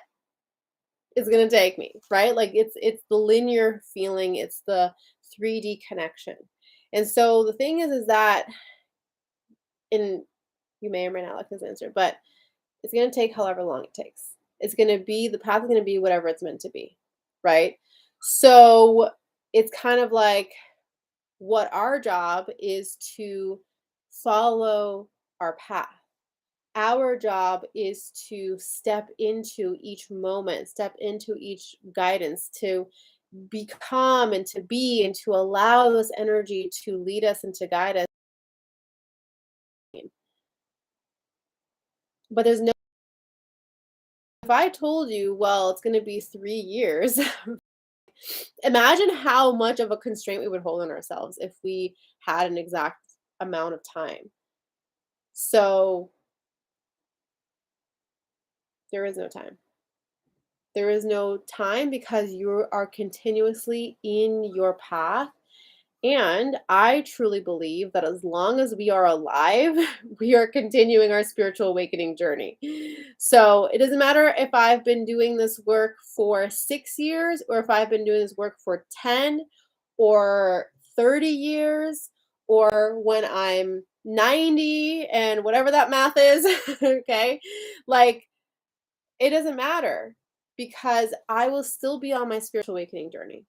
is going to take me, right? Like it's the linear feeling, it's the 3D connection. And so the thing is that in you may or may not like this answer, but it's going to take however long it takes. It's going to be the path is going to be whatever it's meant to be, right? So it's kind of like what our job is to follow our path. Our job is to step into each moment, step into each guidance, to become and to be and to allow this energy to lead us and to guide us. But there's no if I told you, well, it's going to be 3 years, imagine how much of a constraint we would hold on ourselves if we had an exact amount of time. So there is no time. There is no time because you are continuously in your path. And I truly believe that as long as we are alive, we are continuing our spiritual awakening journey. So it doesn't matter if I've been doing this work for 6 years or if I've been doing this work for 10 or 30 years or when I'm 90 and whatever that math is, okay? Like it doesn't matter because I will still be on my spiritual awakening journey.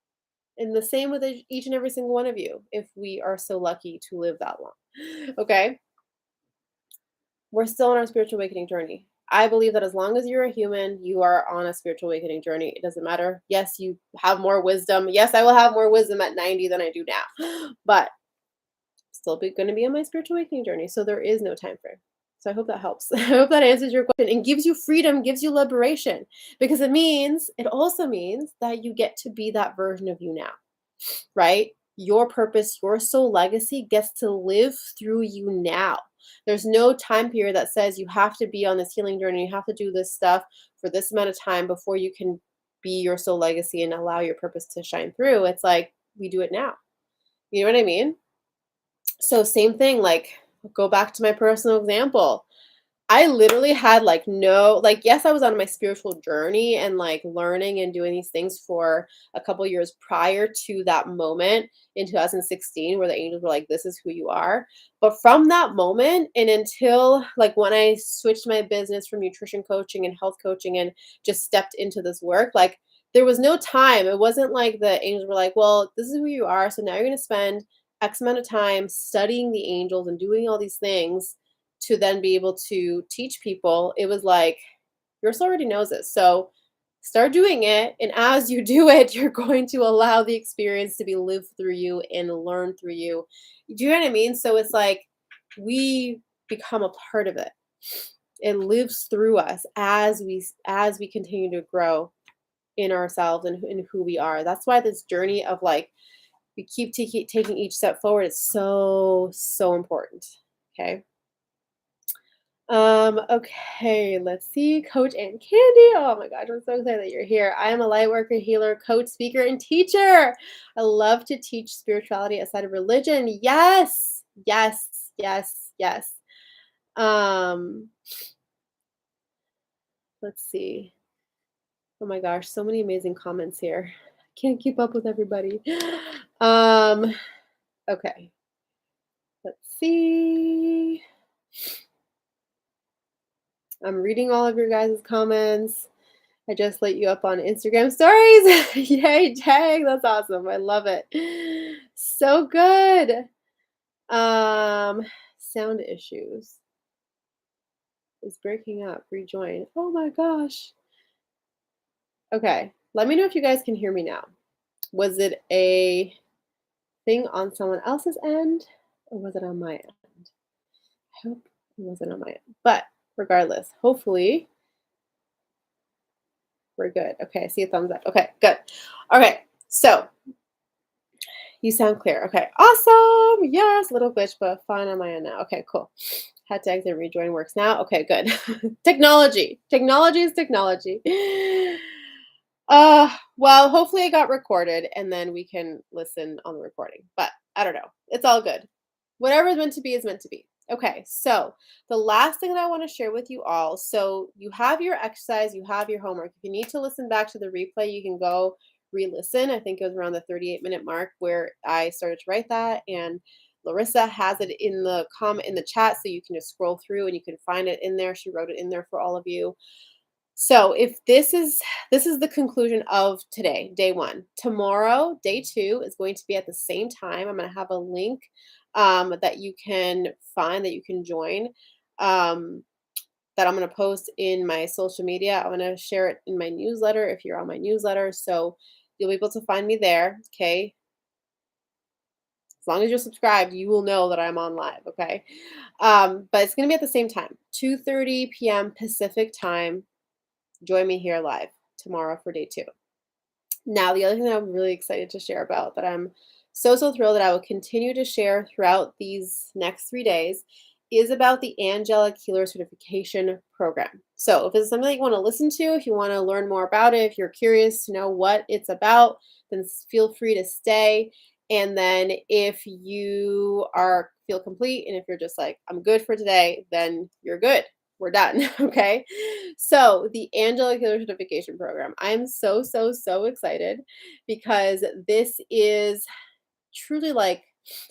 And the same with each and every single one of you, if we are so lucky to live that long. Okay? We're still on our spiritual awakening journey. I believe that as long as you're a human, you are on a spiritual awakening journey. It doesn't matter. Yes, you have more wisdom. Yes, I will have more wisdom at 90 than I do now. But still going to be on my spiritual awakening journey. So there is no time frame. So I hope that helps. I hope that answers your question and gives you freedom, gives you liberation because it also means that you get to be that version of you now, right? Your purpose, your soul legacy gets to live through you now. There's no time period that says you have to be on this healing journey, you have to do this stuff for this amount of time before you can be your soul legacy and allow your purpose to shine through. It's like we do it now. You know what I mean? So same thing, like go back to my personal example. I literally had like no like yes, I was on my spiritual journey and like learning and doing these things for a couple years prior to that moment in 2016 where the angels were like this is who you are. But from that moment and until like when I switched my business from nutrition coaching and health coaching and just stepped into this work, like there was no time. It wasn't like the angels were like, "Well, this is who you are, so now you're going to spend X amount of time studying the angels and doing all these things to then be able to teach people." It was like, your soul already knows this. So start doing it. And as you do it, you're going to allow the experience to be lived through you and learned through you. Do you know what I mean? So it's like we become a part of it. It lives through us as we continue to grow in ourselves and in who we are. That's why this journey of like we keep taking each step forward is so, so important. Okay. Okay, let's see. Coach and Candy. Oh my gosh, I'm so excited that you're here. I am a light worker, healer, coach, speaker, and teacher. I love to teach spirituality outside of religion. Yes, yes, yes, yes. Um, let's see. Oh my gosh, so many amazing comments here. I can't keep up with everybody. Um, okay. Let's see. I'm reading all of your guys' comments. I just lit you up on Instagram stories. Yay, tag. That's awesome. I love it. So good. Um, Sound issues. It's breaking up. Rejoin. Oh my gosh. Okay. Let me know if you guys can hear me now. Was it a thing on someone else's end or was it on my end? I hope it wasn't on my end. But regardless, hopefully we're good. Okay, I see a thumbs up. Okay, good. Okay, so you sound clear. Okay, awesome. Yes, little bitch, but fine on my end now. Okay, cool. Had to exit and rejoin works now. Okay, good. Technology. Technology is technology. Well, hopefully it got recorded and then we can listen on the recording. But I don't know. It's all good. Whatever is meant to be is meant to be. Okay, so the last thing that I want to share with you all. So you have your exercise, you have your homework. If you need to listen back to the replay, you can go re-listen. I think it was around the 38-minute mark where I started to write that, and Larissa has it in the comment in the chat, so you can just scroll through and you can find it in there. She wrote it in there for all of you. So if this is the conclusion of today, day one. Tomorrow, day two, is going to be at the same time. I'm going to have a link that you can find, that you can join, um, that I'm going to post in my social media. I'm going to share it in my newsletter if you're on my newsletter. So you'll be able to find me there. Okay. As long as you're subscribed, you will know that I'm on live. Okay. But it's going to be at the same time, 2:30 p.m. Pacific time. Join me here live tomorrow for day two. Now, the other thing that I'm really excited to share about, that I'm so thrilled that I will continue to share throughout these next 3 days, is about the Angelic Healer Certification Program. So if it's something that you want to listen to, if you want to learn more about it, if you're curious to know what it's about, then feel free to stay. And then if you feel complete and if you're just like, I'm good for today, then you're good. We're done. Okay. So the Angelic Healer Certification Program. I'm so excited because this is truly like,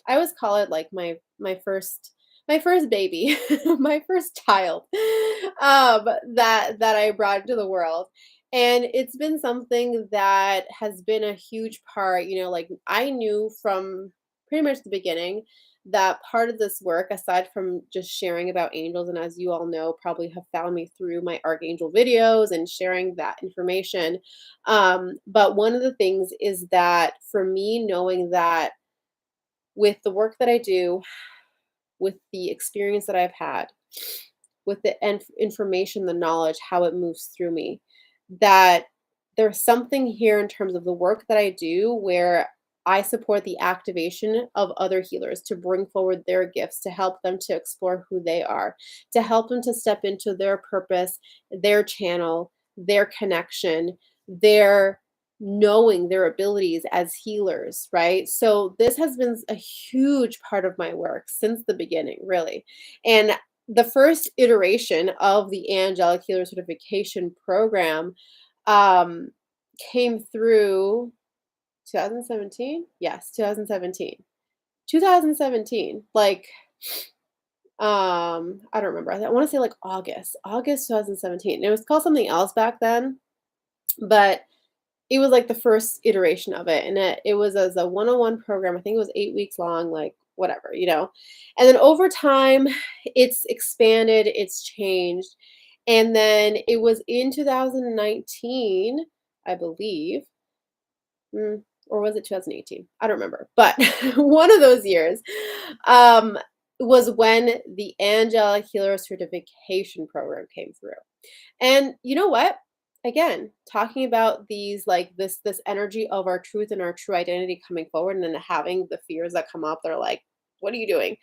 I always call it like my first baby, my first child, that I brought into the world. And it's been something that has been a huge part, like I knew from pretty much the beginning that part of this work, aside from just sharing about angels, and as you all know, probably have found me through my Archangel videos and sharing that information. But one of the things is that for me, knowing that with the work that I do, with the experience that I've had, with the information, the knowledge, how it moves through me, that there's something here in terms of the work that I do where I support the activation of other healers to bring forward their gifts, to help them to explore who they are, to help them to step into their purpose, their channel, their connection, their knowing their abilities as healers, right? So this has been a huge part of my work since the beginning, really. And the first iteration of the Angelic Healer Certification Program um, came through 2017. Yes, 2017. 2017. Like, I don't remember. I want to say like August 2017. And it was called something else back then, but it was like the first iteration of it. And it was as a 101 program. I think it was 8 weeks long, like whatever. And then over time, it's expanded, it's changed. And then it was in 2019, I believe. Or was it 2018? I don't remember. But one of those years um, was when the Angelic Healer Certification Program came through. And you know what? Again, talking about these, like this energy of our truth and our true identity coming forward, and then having the fears that come up, they're like, what are you doing?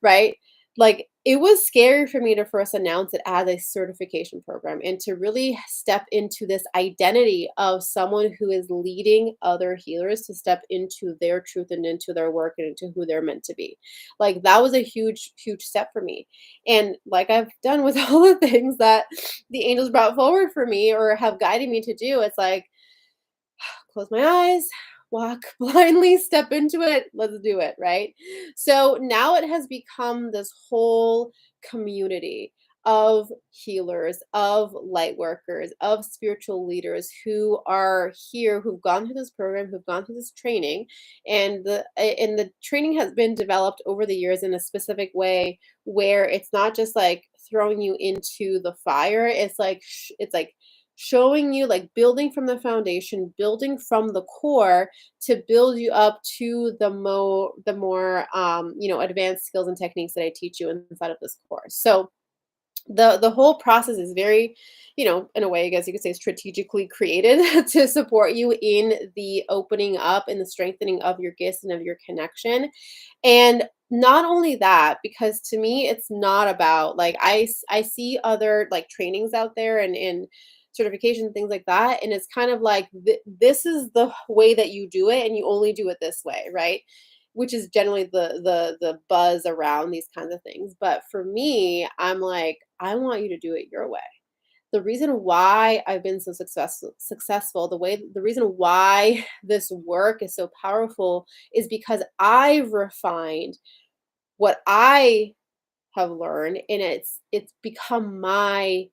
Right? Like, it was scary for me to first announce it as a certification program and to really step into this identity of someone who is leading other healers to step into their truth and into their work and into who they're meant to be. Like, that was a huge step for me. And like I've done with all the things that the angels brought forward for me or have guided me to do, it's like, close my eyes, walk blindly, step into it, let's do it, right? So now it has become this whole community of healers, of light workers, of spiritual leaders who are here, who've gone through this program, who've gone through this training, and the training has been developed over the years in a specific way where it's not just like throwing you into the fire. It's like showing you, like, building from the foundation, building from the core to build you up to the more advanced skills and techniques that I teach you inside of this course. So the whole process is very, in a way, I guess you could say, strategically created to support you in the opening up and the strengthening of your gifts and of your connection. And not only that, because to me it's not about, like, I see other, like, trainings out there and certification, things like that, and it's kind of like, this is the way that you do it, and you only do it this way, right? Which is generally the buzz around these kinds of things. But for me, I'm like, I want you to do it your way. The reason why I've been so successful, the reason why this work is so powerful is because I've refined what I have learned, and it's become my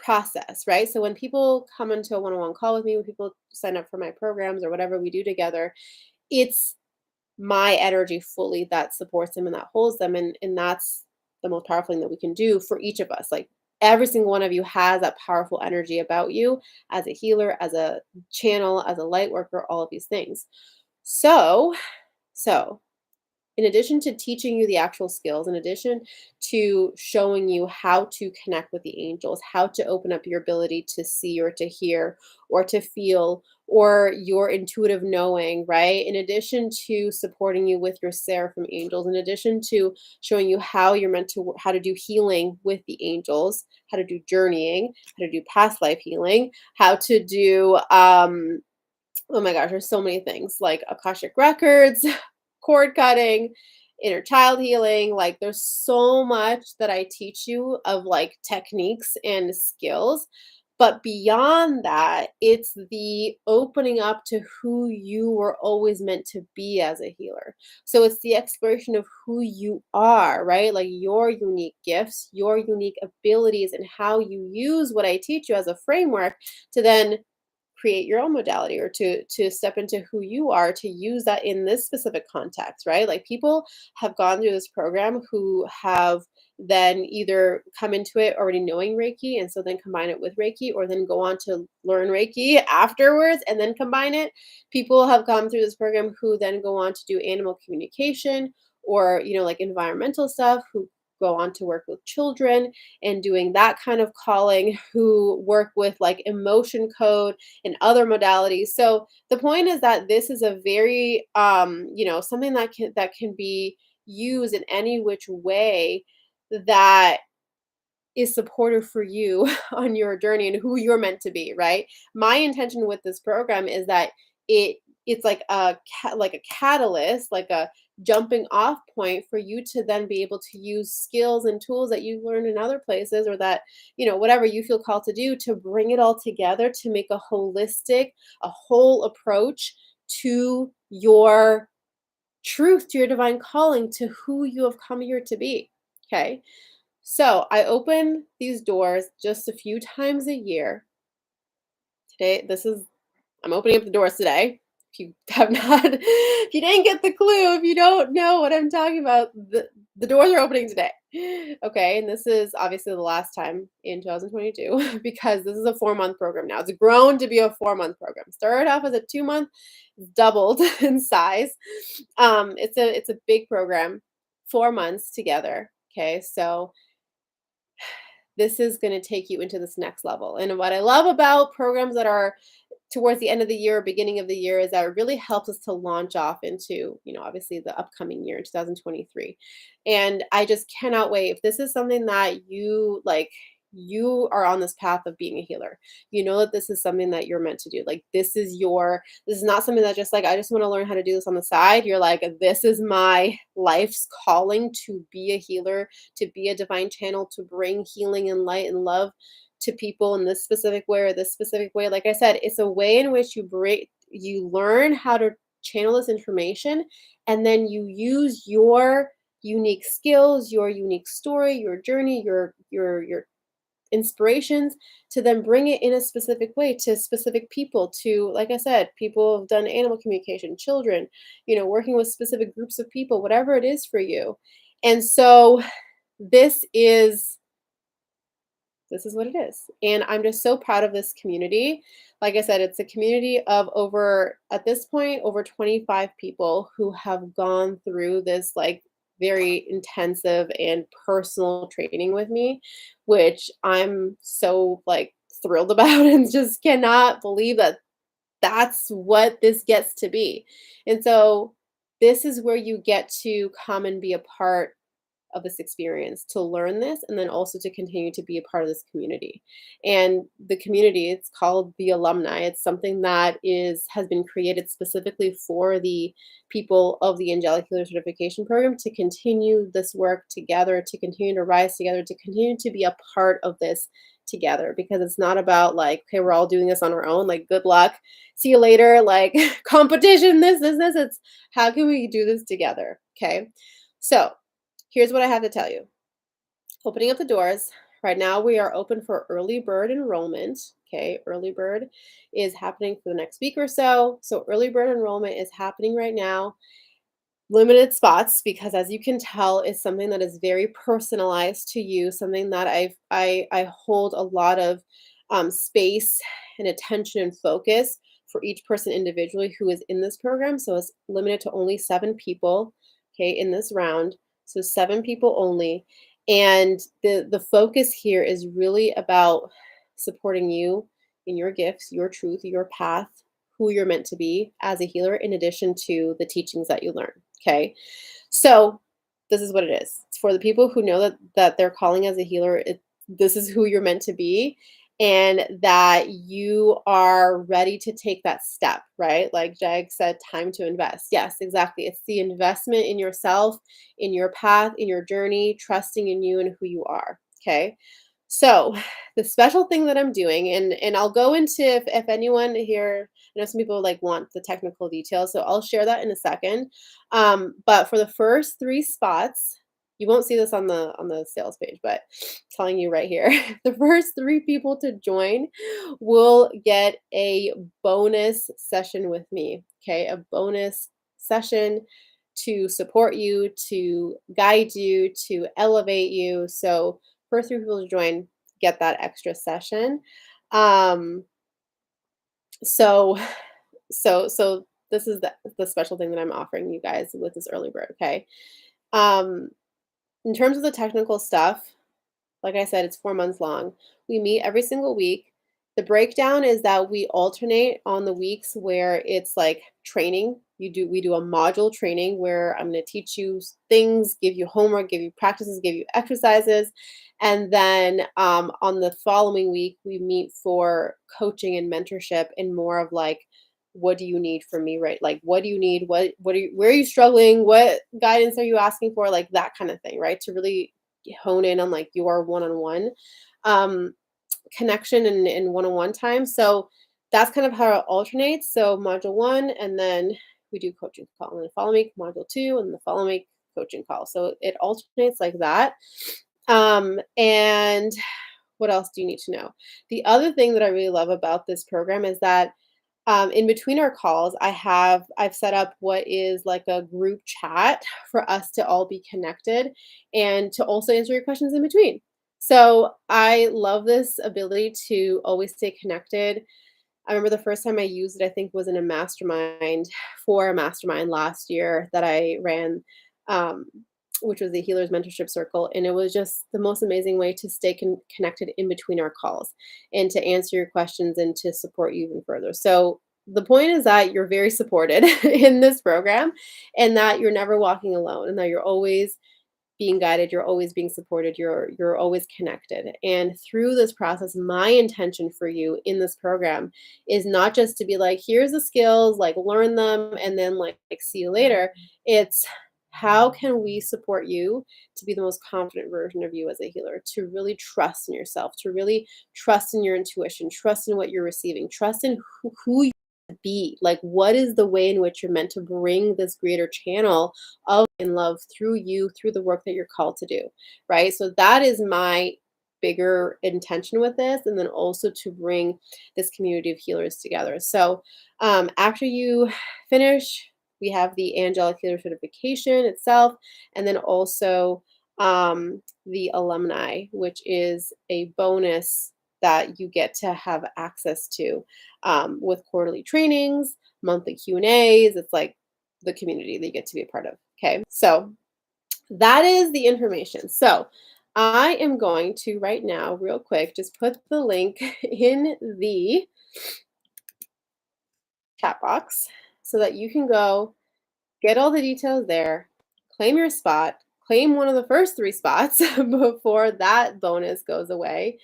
process, right? So when people come into a one-on-one call with me, when people sign up for my programs or whatever we do together, it's my energy fully that supports them and that holds them, and that's the most powerful thing that we can do for each of us. Like, every single one of you has that powerful energy about you as a healer, as a channel, as a light worker, all of these things. So so in addition to teaching you the actual skills, in addition to showing you how to connect with the angels, how to open up your ability to see or to hear or to feel, or your intuitive knowing, right? In addition to supporting you with your seraphim angels, in addition to showing you how you're meant to, how to do healing with the angels, how to do journeying, how to do past life healing, how to do oh my gosh, there's so many things, like Akashic records, cord cutting, inner child healing. Like, there's so much that I teach you of, like, techniques and skills. But beyond that, it's the opening up to who you were always meant to be as a healer. So it's the exploration of who you are, right? Like, your unique gifts, your unique abilities, and how you use what I teach you as a framework to then create your own modality, or to step into who you are, to use that in this specific context, right? Like, people have gone through this program who have then either come into it already knowing Reiki, and so then combine it with Reiki, or then go on to learn Reiki afterwards and then combine it. People have gone through this program who then go on to do animal communication, or, like, environmental stuff, who go on to work with children and doing that kind of calling, who work with, like, emotion code and other modalities. So the point is that this is a very, something that can be used in any which way that is supportive for you on your journey and who you're meant to be, right? My intention with this program is that it's like like a catalyst, like a jumping off point for you to then be able to use skills and tools that you've learned in other places, or that, whatever you feel called to do, to bring it all together to make a whole approach to your truth, to your divine calling, to who you have come here to be. Okay. So I open these doors just a few times a year. Today, I'm opening up the doors today. If you have not, if you didn't get the clue, if you don't know what I'm talking about, the doors are opening today. Okay, and this is obviously the last time in 2022 because this is a 4-month program now. It's grown to be a 4-month program. Started off as a 2-month, doubled in size. It's a big program, 4 months together. Okay, so this is going to take you into this next level. And what I love about programs that are towards the end of the year, beginning of the year, is that it really helps us to launch off into, obviously the upcoming year, 2023. And I just cannot wait. If this is something that you like, you are on this path of being a healer. You know that this is something that you're meant to do. Like, this is not something that just, like, I just want to learn how to do this on the side. You're like, this is my life's calling to be a healer, to be a divine channel, to bring healing and light and love to people in this specific way or this specific way. Like I said, it's a way in which you learn how to channel this information, and then you use your unique skills, your unique story, your journey, your inspirations, to then bring it in a specific way to specific people, to, like I said, people who've done animal communication, children, working with specific groups of people, whatever it is for you. And so this is this is what it is. And I'm just so proud of this community. Like I said, it's a community of over, at this point, over 25 people who have gone through this like very intensive and personal training with me, which I'm so like thrilled about and just cannot believe that that's what this gets to be. And so this is where you get to come and be a part of this experience, to learn this, and then also to continue to be a part of this community. And the community, it's called the alumni. It's something that has been created specifically for the people of the Angelic Healer Certification Program to continue this work together, to continue to rise together, to continue to be a part of this together, because it's not about like, okay, we're all doing this on our own, like good luck, see you later, like competition, this. It's how can we do this together? Okay. So here's what I have to tell you. Opening up the doors. Right now, we are open for early bird enrollment. Okay, early bird is happening for the next week or so. So, early bird enrollment is happening right now. Limited spots, because as you can tell, it's something that is very personalized to you, something that I hold a lot of space and attention and focus for each person individually who is in this program. So it's limited to only 7 people, okay, in this round. So 7 people only. And the focus here is really about supporting you in your gifts, your truth, your path, who you're meant to be as a healer, in addition to the teachings that you learn. Okay. So this is what it is. It's for the people who know that they're calling as a healer. This is who you're meant to be, and that you are ready to take that step, right? Like Jag said, time to invest. Yes, exactly. It's the investment in yourself, in your path, in your journey, trusting in you and who you are. Okay. So the special thing that I'm doing, and I'll go into, if anyone here, I know some people like want the technical details, so I'll share that in a second. But for the first 3 spots, you won't see this on the sales page, but I'm telling you right here, the first 3 people to join will get a bonus session with me. Okay, a bonus session to support you, to guide you, to elevate you. So first 3 people to join get that extra session. Um, so so this is the special thing that I'm offering you guys with this early bird. Okay. Um, in terms of the technical stuff, like I said, it's 4 months long. We meet every single week. The breakdown is that we alternate on the weeks where it's like training. We do a module training where I'm going to teach you things, give you homework, give you practices, give you exercises, and then on the following week we meet for coaching and mentorship, and more of like, what do you need from me, right? Like, what do you need? What are you, where are you struggling? What guidance are you asking for? Like that kind of thing, right? To really hone in on like your one-on-one connection and one-on-one time. So that's kind of how it alternates. So module 1, and then we do coaching call, and the following week module 2, and the following week coaching call. So it alternates like that. And what else do you need to know? The other thing that I really love about this program is that in between our calls, I've set up what is like a group chat for us to all be connected and to also answer your questions in between. So I love this ability to always stay connected. I remember the first time I used it, I think was in a mastermind, for a mastermind last year that I ran, um, which was the Healers Mentorship Circle. And it was just the most amazing way to stay connected in between our calls and to answer your questions and to support you even further. So the point is that you're very supported in this program, and that you're never walking alone, and that you're always being guided, you're always being supported, you're always connected. And through this process, my intention for you in this program is not just to be like, here's the skills, like learn them and then like see you later. It's how can we support you to be the most confident version of you as a healer, to really trust in yourself, to really trust in your intuition, trust in what you're receiving, trust in who you be? Like, what is the way in which you're meant to bring this greater channel of in love through you, through the work that you're called to do, right? So that is my bigger intention with this, and then also to bring this community of healers together. So after you finish, we have the angelic healer certification itself, and then also the alumni, which is a bonus that you get to have access to with quarterly trainings, monthly Q&As. It's like the community that you get to be a part of. Okay, so that is the information. So I am going to right now, real quick, just put the link in the chat box so that you can go get all the details there, claim your spot, claim one of the first 3 spots before that bonus goes away.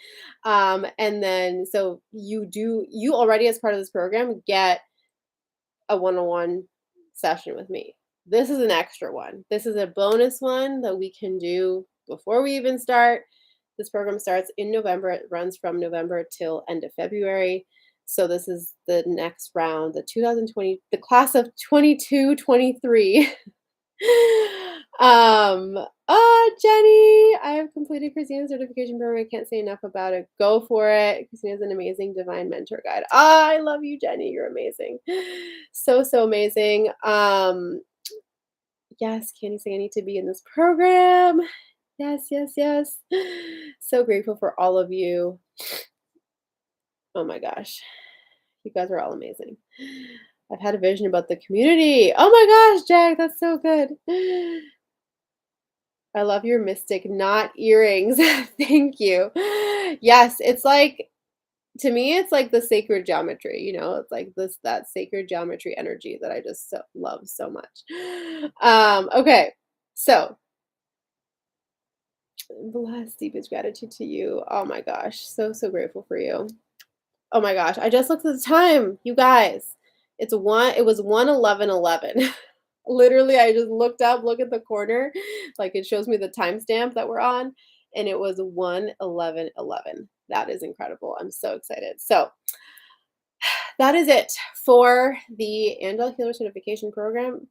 And then so you already as part of this program get a one-on-one session with me. This is an extra one. This is a bonus one that we can do before we even start. This program starts in November. It runs from November till end of February. So this is the next round, the 2020, the class of 22-23. Jenny, I have completed Christina's certification program. I can't say enough about it. Go for it. Christina's an amazing divine mentor guide. I love you, Jenny. You're amazing. So, so amazing. Yes, Candy saying I need to be in this program. Yes, yes, yes. So grateful for all of you. Oh my gosh. You guys are all amazing. I've had a vision about the community. Oh my gosh, Jack, that's so good. I love your mystic knot earrings. Thank you. Yes, it's like to me, it's like the sacred geometry, it's like that sacred geometry energy that I just love so much. Okay, so bless deepest gratitude to you. Oh my gosh, so so grateful for you. Oh my gosh, I just looked at the time, you guys. It was 1:11:11. Literally, I just looked up, look at the corner, like it shows me the timestamp that we're on, and it was 1:11:11. That is incredible. I'm so excited. So that is it for the Angel Healer Certification Program.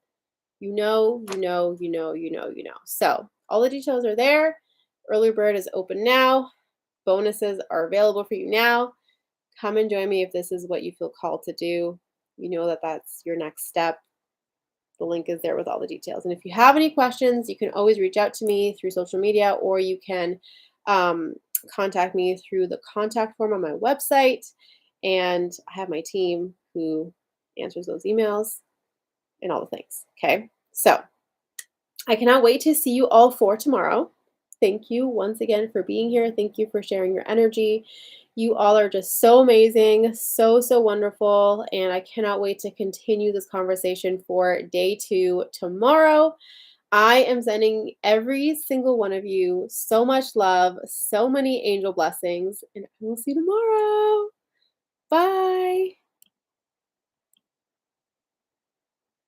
So all the details are there. Early bird is open now. Bonuses are available for you now. Come and join me if this is what you feel called to do. You know that that's your next step. The link is there with all the details. And if you have any questions, you can always reach out to me through social media, or you can contact me through the contact form on my website. And I have my team who answers those emails and all the things. Okay. So I cannot wait to see you all for tomorrow. Thank you once again for being here. Thank you for sharing your energy. You all are just so amazing, so, so wonderful. And I cannot wait to continue this conversation for day 2 tomorrow. I am sending every single one of you so much love, so many angel blessings, and I will see you tomorrow. Bye.